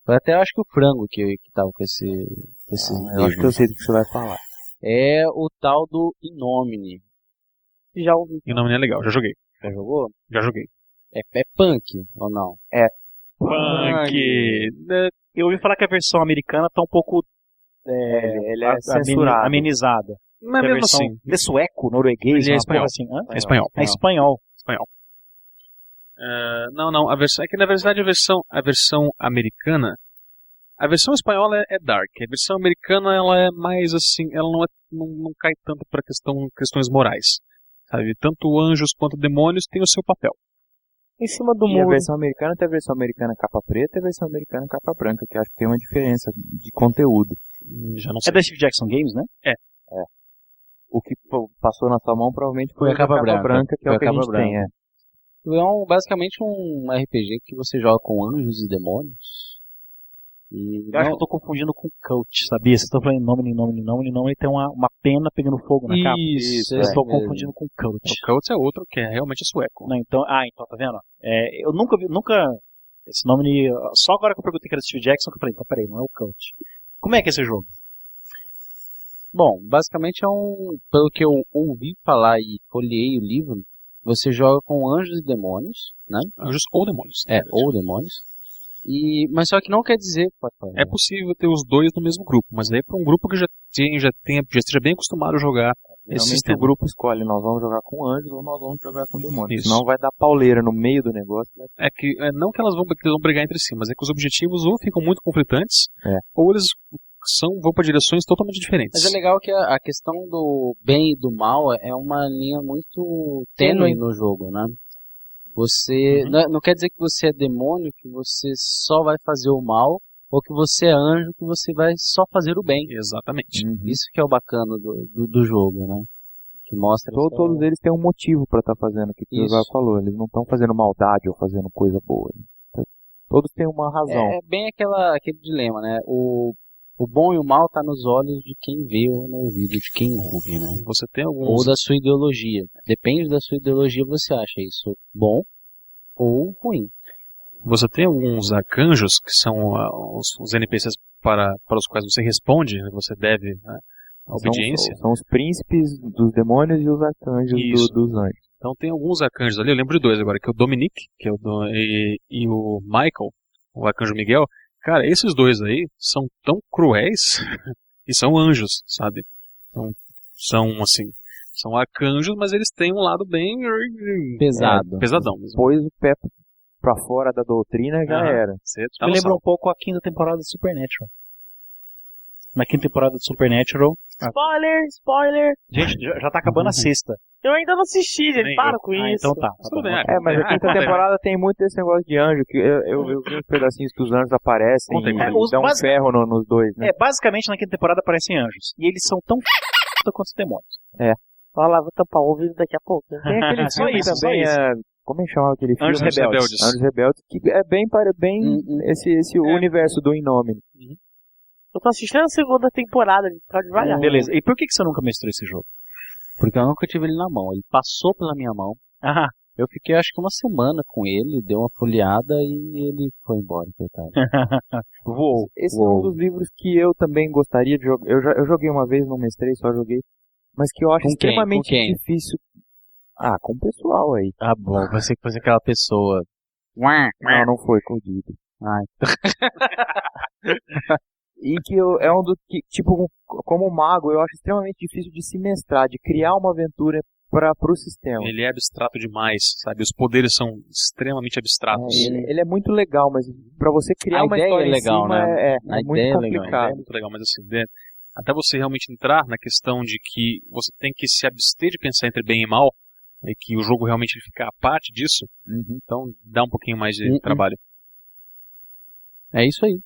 Foi até, eu acho que o Frango que tava com esse Eu acho livro. que eu sei do que você vai falar. É o tal do Inomine. Já ouvi. E o nome não é legal, já joguei. Já jogou? Já joguei. É punk ou não? Punk! Eu ouvi falar que a versão americana tá um pouco Ele é censurado. amenizada. Mas A mesmo versão, assim, ele é sueco, norueguês, Ele é uma espanhol. porra assim. Hã? é espanhol. É espanhol. Não, a versão é que na verdade a versão americana, a versão espanhola é dark, a versão americana ela é mais assim, ela não cai tanto para questões morais, sabe? Tanto anjos quanto demônios têm o seu papel. Em cima do E a muro. versão americana tem a versão americana capa preta e a versão americana capa branca, que eu acho que tem uma diferença de conteúdo. Já não É sei. da Steve Jackson Games, né? O que passou na sua mão provavelmente Foi a da capa branca. que é Foi o que a a gente capa tem. branca. É basicamente um RPG que você joga com anjos e demônios. E Eu acho que eu tô confundindo com Cult, sabia? Vocês estão falando nome e tem uma pena pegando fogo na capa. Isso, Eu tô mesmo. confundindo com Cult. O Cults é outro que é realmente sueco. Não, então tá vendo? Eu nunca vi, esse nome, só agora que eu perguntei que era Steve Jackson, que eu falei, então peraí, não é o Cult. Como é que é esse jogo? Bom, basicamente pelo que eu ouvi falar e folheei o livro, você joga com anjos e demônios, né? Anjos ou demônios. Ou demônios. Mas só que não quer dizer... É possível ter os dois no mesmo grupo, mas aí para um grupo que já esteja bem acostumado a jogar esse Realmente sistema. o grupo escolhe, nós vamos jogar com anjos ou nós vamos jogar com demônios. Isso. Senão vai dar pauleira no meio do negócio. Né? É que não que eles vão brigar entre si, mas é que os objetivos ou ficam muito conflitantes, ou eles vão para direções totalmente diferentes. Mas é legal que a questão do bem e do mal é uma linha muito tênue no jogo, né? Você não quer dizer que você é demônio, que você só vai fazer o mal, ou que você é anjo, que você vai só fazer o bem. Exatamente. Isso que é o bacana do jogo, né? Que mostra... Todos eles têm um motivo para estar fazendo o que o José falou. Eles não estão fazendo maldade ou fazendo coisa boa. Então, todos têm uma razão. É bem aquele dilema, né? O bom e o mal tá nos olhos de quem vê ou no ouvido de quem ouve, né? Você tem alguns... Ou da sua ideologia. Depende da sua ideologia, você acha isso bom ou ruim. Você tem alguns arcanjos, que são os NPCs para os quais você responde, você deve a obediência. São os príncipes dos demônios e os arcanjos dos anjos. Então tem alguns arcanjos ali, eu lembro de 2 agora, que é o Dominic, que é e o Michael, o arcanjo Miguel. Cara, esses 2 aí são tão cruéis e são anjos, sabe? Então, são arcanjos, mas eles têm um lado bem pesado. Pesadão mesmo. Pôs o pé pra fora da doutrina já era. Me lembra um pouco a 5ª temporada de Supernatural. Na 5ª temporada de Supernatural... Spoiler! Gente, já tá acabando a 6ª. Eu ainda não assisti, gente. Para com isso. Então tá. Tudo bem. Mas a 5ª temporada tem muito desse negócio de anjo, que eu vi uns pedacinhos que os anjos aparecem e dão um ferro nos 2, né? Basicamente na 5ª temporada aparecem anjos. E eles são tão quanto os demônios. Olha lá, vou tampar o ouvido daqui a pouco. Tem aquele Só filme isso, também, só como é que chamava aquele filme? Anjos Rebeldes. Anjos Rebeldes, que é bem esse universo do Inômine. Eu tô assistindo a 2ª temporada, pode devagar. Beleza. E por que você nunca mestrou esse jogo? Porque eu nunca tive ele na mão. Ele passou pela minha mão. Eu fiquei acho que uma semana com ele, deu uma folheada e ele foi embora, coitado. Voou. Esse é um dos livros que eu também gostaria de jogar. Eu joguei uma vez, não mestrei, só joguei. Mas que eu acho extremamente difícil. Com o pessoal aí. Ah, bom, você que fosse aquela pessoa. Não foi com o Dito. E que é um dos que, tipo, como mago, eu acho extremamente difícil de se mestrar, de criar uma aventura pro sistema. Ele é abstrato demais, sabe? Os poderes são extremamente abstratos. Ele é muito legal, mas pra você criar A uma ideia história é legal, em cima né? é A muito ideia é legal, A ideia complicado. é muito legal, mas assim, até você realmente entrar na questão de que você tem que se abster de pensar entre bem e mal, e que o jogo realmente fica a parte disso, então dá um pouquinho mais de trabalho. É isso aí.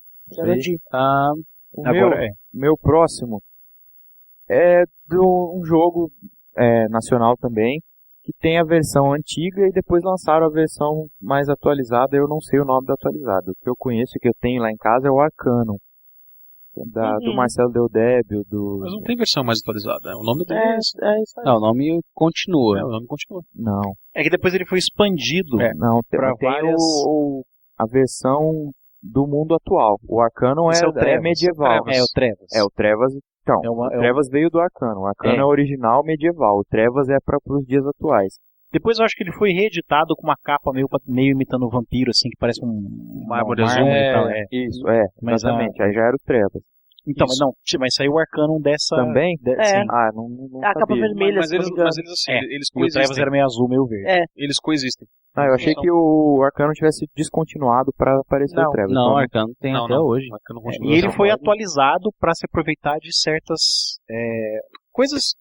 Ah, Meu próximo é de um jogo nacional também, que tem a versão antiga e depois lançaram a versão mais atualizada. Eu não sei o nome da atualizada. O que eu conheço, que eu tenho lá em casa, é o Arcanum. Do Marcelo Deodébio, Mas não tem versão mais atualizada. O nome dele É, é esse. é isso aí. não, o nome continua. O nome continua. Não. É que depois ele foi expandido. Não, tem várias- a versão do mundo atual. O Arcanum Esse é o é Trevas. medieval. É o Trevas. O Trevas. Então, É o Trevas veio do Arcanum. O Arcanum é original medieval. O Trevas é para os dias atuais. Depois eu acho que ele foi reeditado com uma capa meio imitando um vampiro, assim, que parece uma árvore uma azul. árvore e tal. Isso, Mas exatamente. Aí já era o Trevas. Então, Isso. mas saiu o Arcanum dessa... Também? É. Sim. Ah, não A capa sabia. vermelha, Mas se não eles, me engano. mas eles assim, eles E o Trevas coexistem. era meio azul, meio verde. Eles coexistem. Ah, eu achei que o Arcanum tivesse descontinuado para aparecer o Trevas. Não, Então, o Arcano tem Não, até não. hoje. Não continua. E ele foi atualizado para se aproveitar de certas coisas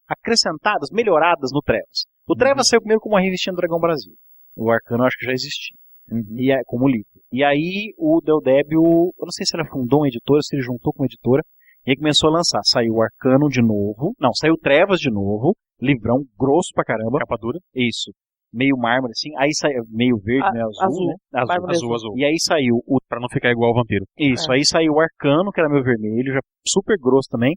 acrescentadas, melhoradas no Trevas. O Trevas saiu primeiro como uma revistinha do Dragão Brasil. O Arcano eu acho que já existia. E como livro. E aí o Deodébio, eu não sei se ele fundou uma editora, se ele juntou com uma editora, e aí começou a lançar. Saiu o Arcano de novo, saiu o Trevas de novo, livrão grosso pra caramba. Capa dura. Isso. Meio mármore assim, aí saiu meio verde, meio azul, né? Mármore Azul. E aí saiu o Pra não ficar igual ao vampiro. isso, aí saiu o Arcano, que era meio vermelho, já super grosso também.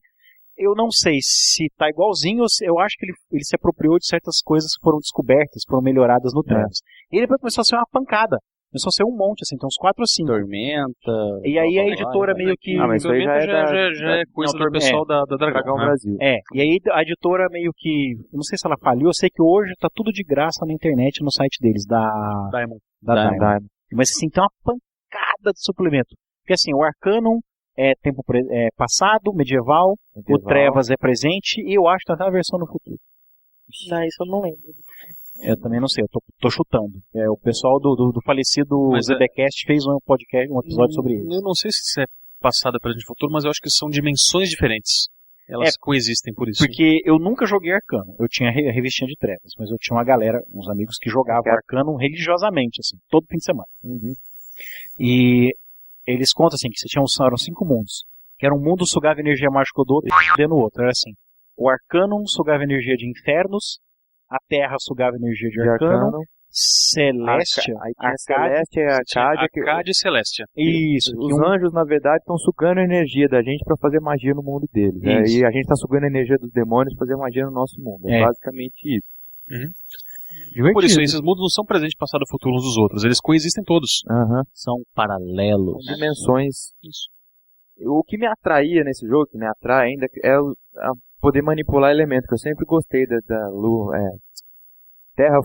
Eu não sei se tá igualzinho, eu acho que ele se apropriou de certas coisas que foram descobertas, foram melhoradas no Trevas. E depois começou a ser uma pancada. Começou a ser um monte, assim, tem uns 4 ou 5. Tormenta. E aí a editora meio que... mas isso aí já é coisa do pessoal da Dragão, Dragão né? Brasil. E aí a editora meio que... Eu não sei se ela faliu, eu sei que hoje tá tudo de graça na internet, no site deles, da Diamond. Diamond. Mas assim, tem uma pancada de suplemento. Porque assim, o Arcanum é tempo passado, medieval, o Trevas é presente, e eu acho que tá até uma versão no futuro. Não, isso eu não lembro. Eu também não sei, eu tô chutando. O pessoal do falecido ZBcast fez um podcast, um episódio sobre isso. Eu não sei se isso é passado, presente e futuro, mas eu acho que são dimensões diferentes. Elas coexistem por isso. Porque eu nunca joguei Arcano. Eu tinha a revistinha de Trevas, mas eu tinha uma galera, uns amigos que jogavam Arcano religiosamente, assim, todo fim de semana. E eles contam assim, que eram 5 mundos. Que era um mundo sugava energia mágica do outro e no outro. Era assim, o Arcanum sugava energia de infernos, a Terra sugava energia de Arcanum, Celestia, Celestia e Arcádia. Arcádia e Celestia. Isso. Os anjos, na verdade, estão sugando a energia da gente para fazer magia no mundo deles. Né? E a gente está sugando a energia dos demônios para fazer magia no nosso mundo. É basicamente isso. Por isso, esses mundos não são presente, passado e futuro uns dos outros. Eles coexistem todos. São paralelos. São dimensões. Isso. O que me atraía nesse jogo, que me atrai ainda, é poder manipular elementos, que eu sempre gostei da lua. Terra,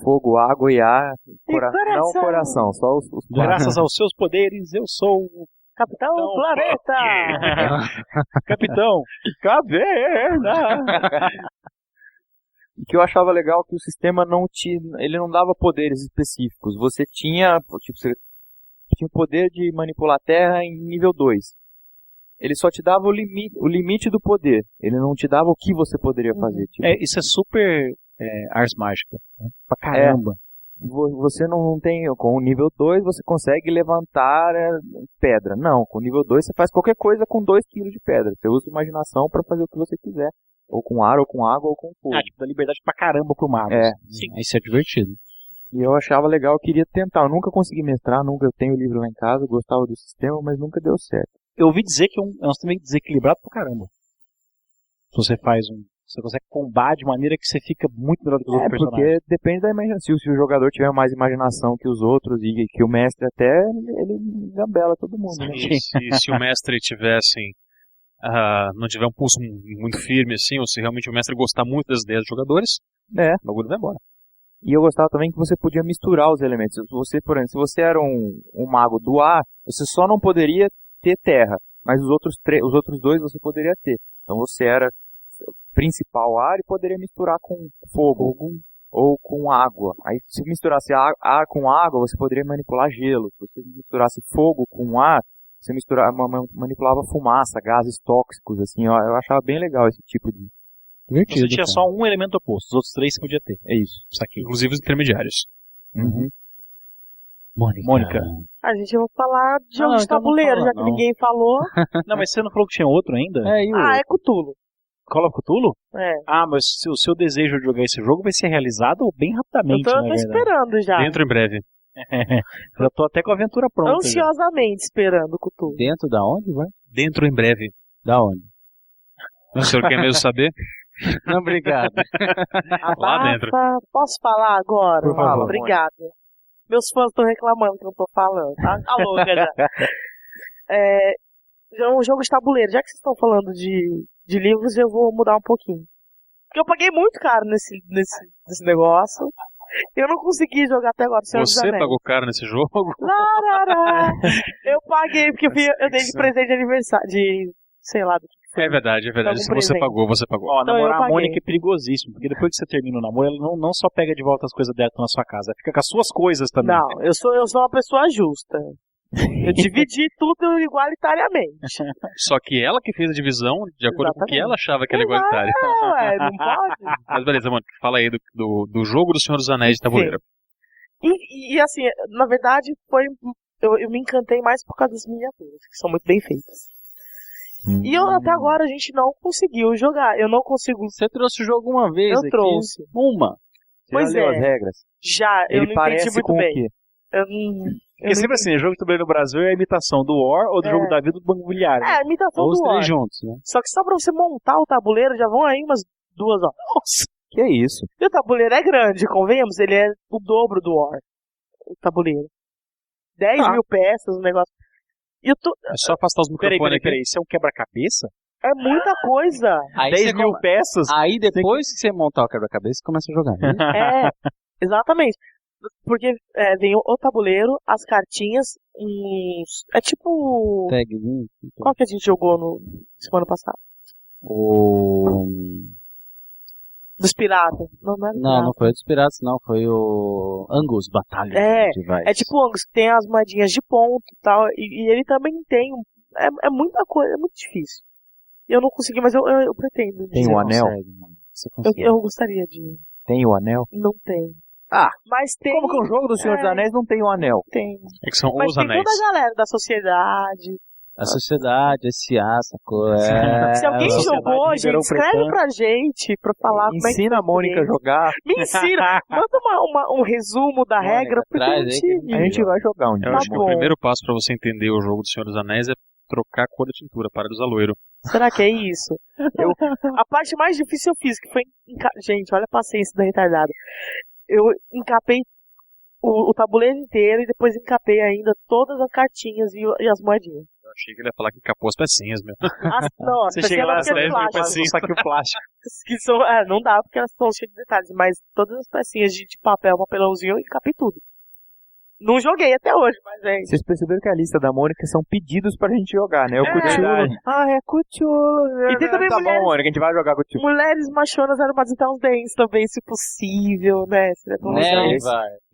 fogo, água e ar. Não coração, só os graças aos seus poderes, eu sou o Capitão Planeta! Capitão Caverna! E que eu achava legal que o sistema ele não dava poderes específicos. Você tinha o poder de manipular a Terra em nível 2. Ele só te dava o limite do poder. Ele não te dava o que você poderia fazer. Isso é super ars mágica. Né? Pra caramba. Você não tem... Com o nível 2 você consegue levantar pedra. Não, com o nível 2 você faz qualquer coisa com 2 kg de pedra. Você usa a imaginação para fazer o que você quiser. Ou com ar, ou com água, ou com fogo. Dá liberdade pra caramba pro mago. Sim. Isso é divertido. E eu achava legal, eu queria tentar. Eu nunca consegui mestrar, eu tenho o livro lá em casa, gostava do sistema, mas nunca deu certo. Eu ouvi dizer que é um sistema desequilibrado pra caramba. Se você faz você consegue combar de maneira que você fica muito melhor do que os outros personagens. Porque depende da imaginação. Se o jogador tiver mais imaginação que os outros e que o mestre até, ele gambela todo mundo. Né? Se o mestre tivesse... não tiver um pulso muito firme assim, ou se realmente o mestre gostar muito das ideias dos jogadores, o bagulho vai embora. E eu gostava também que você podia misturar os elementos. Você, por exemplo, se você era um mago do ar, você só não poderia ter terra, mas os outros 2 você poderia ter. Então você era principal ar e poderia misturar com fogo. Ou com água. Aí se misturasse ar com água, você poderia manipular gelo. Se você misturasse fogo com ar, você manipulava fumaça, gases tóxicos, assim. Eu achava bem legal esse tipo de... Divertido, você tinha só um elemento oposto, os outros 3 você podia ter. É isso. Inclusive os intermediários. Uhum. Mônica. A gente vai falar de jogos de tabuleiro, já que ninguém falou. Não, mas você não falou que tinha outro ainda? É Cthulhu. Call of Cthulhu? É. Ah, mas o seu desejo de jogar esse jogo vai ser realizado bem rapidamente, eu tô esperando já. Dentro em breve. Já tô até com a aventura pronta. Ansiosamente esperando o Cthulhu. Dentro da onde, vai? Dentro em breve. Da onde? O senhor quer mesmo saber? Não, obrigado. Lá dentro. Posso falar agora? Por favor. Obrigado. Meus fãs estão reclamando que eu não tô falando, tá? Tá louca já. Já um jogo de tabuleiro. Já que vocês estão falando de livros, eu vou mudar um pouquinho. Porque eu paguei muito caro nesse negócio. Eu não consegui jogar até agora. Você pagou caro nesse jogo? Larará. Eu paguei, porque eu dei de presente de aniversário. De, sei lá, do que foi. É verdade. Se você pagou, você pagou. Ó, Então namorar eu a Mônica paguei. é perigosíssimo, porque depois que você termina o namoro, ela não só pega de volta as coisas dela que estão na sua casa, ela fica com as suas coisas também. Não, eu sou uma pessoa justa. Eu dividi tudo igualitariamente. Só que ela que fez a divisão de acordo com o que ela achava que era igualitário. Não pode? Mas beleza, mano, fala aí do jogo do Senhor dos Anéis de tabuleiro. E assim, na verdade, eu me encantei mais por causa das miniaturas, que são muito bem feitas. E até agora a gente não conseguiu jogar. Eu não consigo. Você trouxe o jogo uma vez aqui? Trouxe. Uma. Pois já leu as regras? Já, eu Ele não entendi parece muito com bem. o quê? Porque sempre assim, jogo de tabuleiro no Brasil é a imitação do War ou do jogo da vida do Banco Imobiliário. É, a imitação Ou os do War. três juntos, né? Só que só pra você montar o tabuleiro já vão aí umas 2 horas. Nossa! Que é isso? E o tabuleiro é grande, convenhamos? Ele é o dobro do War. O tabuleiro. 10 mil peças, o negócio. E eu tô... É só afastar os microfones aqui. Peraí, isso é um quebra-cabeça? É muita coisa. Aí 10 mil peças? Aí depois que você montar o quebra-cabeça, você começa a jogar. Né? Exatamente. Porque vem o tabuleiro, as cartinhas, é tipo... Tagzinho. Qual que a gente jogou semana passada? Dos piratas. Não foi o dos piratas, não. Foi o Angus Batalha. É tipo o Angus, que tem as moedinhas de ponto e tal. E ele também tem... É muita coisa, é muito difícil. E eu não consegui, mas eu pretendo. Tem o anel? Eu gostaria de... Tem o anel? Não tem. Mas tem... Como que um jogo do Senhor dos Anéis não tem o anel? Tem. É que são Mas os tem anéis. toda a galera da sociedade. A sociedade, SA, sacou? Se alguém jogou, gente, escreve pra gente pra falar como é que Ensina a Mônica a jogar. Me ensina. Manda um resumo da regra, porque eu não tive. A gente vai jogar um dia. Eu acho que o bom. primeiro passo pra você entender o jogo do Senhor dos Anéis é trocar a cor da tintura, para de usar loiro. Será que é isso? A parte mais difícil eu fiz, que foi... Gente, olha a paciência da retardada. Eu encapei o tabuleiro inteiro e depois encapei ainda todas as cartinhas e as moedinhas. Eu achei que ele ia falar que encapou as pecinhas, meu. Não, Você chega lá, as pecinhas de plástico. só que o plástico. Que são, não dá porque elas estão cheias de detalhes, mas todas as pecinhas de papel, papelãozinho, eu encapei tudo. Não joguei até hoje, mas Vocês perceberam que a lista da Mônica são pedidos pra gente jogar, né? O Cthulhu. é Cthulhu. E tem também Tá bom, Mônica, a gente vai jogar Cthulhu. mulheres machonas armadas em uns dentes também, se possível, né?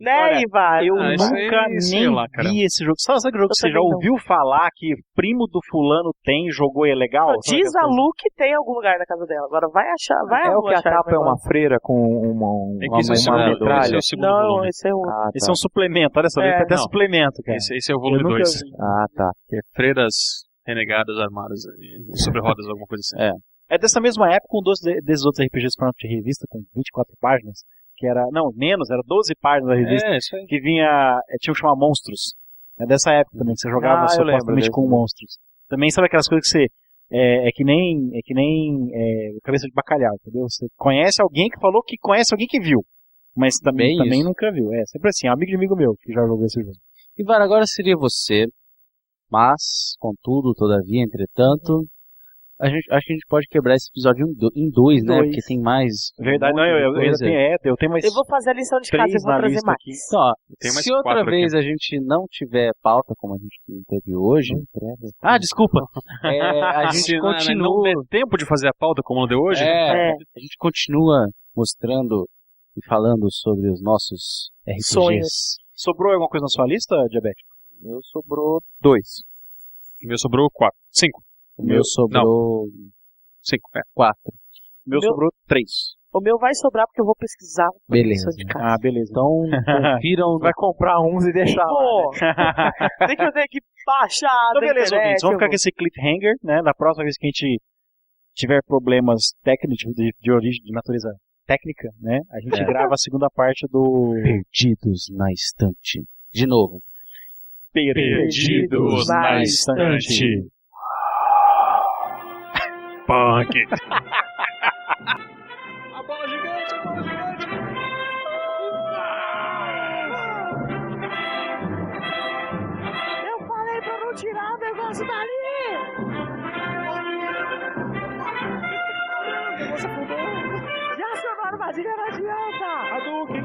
Né, Ivar? Eu isso nunca aí, sei nem lá, cara. vi esse jogo. Sabe aquele jogo que você já também não. ouviu falar que primo do fulano tem, jogou e é legal? Diz a Lu que tem em algum lugar na casa dela. Agora vai achar, vai É a o Lu que a achar capa esse é uma negócio. freira com uma Esse é o segundo, metralha. esse é o segundo Não, volume. esse é outro. Ah, tá. Esse é um suplemento, olha só, ele tem até não. suplemento, cara. Esse é o Eu volume nunca 2. vi. Ah, tá. Que é Freiras Renegadas Armadas sobre rodas, alguma coisa assim. É dessa mesma época, um desses outros RPGs formato de revista, com 24 páginas, que era, não, menos, era 12 páginas da revista, Isso aí. que vinha, tinha que chamar Monstros. É dessa época também, que você jogava eu supostamente lembro com desse. monstros. Também sabe aquelas coisas que você, é que nem cabeça de bacalhau, entendeu? Você conhece alguém que falou que conhece alguém que viu, mas também isso. nunca viu. É sempre assim, amigo de amigo meu que já jogou esse jogo. Ivar, agora seria você, mas, contudo, todavia, entretanto, acho que a gente pode quebrar esse episódio em dois, né? Porque tem mais. Verdade, não, eu tenho mais. Eu vou fazer a lição de casa e vou trazer mais. Então, ó, Tem mais se outra 4 vez aqui. a gente não tiver pauta como a gente teve hoje. Desculpa. A gente Se continua. não der tempo de fazer a pauta como não deu hoje, A gente continua mostrando e falando sobre os nossos RPGs. Sonhos. Sobrou alguma coisa na sua lista, Diabético? Eu sobrou 2. o meu sobrou 4. 5. O meu sobrou 5, 4. O meu sobrou 3. O meu vai sobrar porque eu vou pesquisar. Beleza. De casa. Beleza. Então, confiram. Vai comprar uns e deixar Pô, tem que eu tenho que baixar. Então, da beleza, internet, ouvintes, vamos ficar eu com esse cliffhanger, né? Da próxima vez que a gente tiver problemas técnicos de origem, de natureza técnica, né? A gente grava a segunda parte do Perdidos na Estante. De novo. Perdidos na Estante. Punk. A bola gigante, a bola gigante. Eu falei pra não tirar o negócio dali! Você fudeu? Já acionaram a armadilha, não adianta! Hadouken.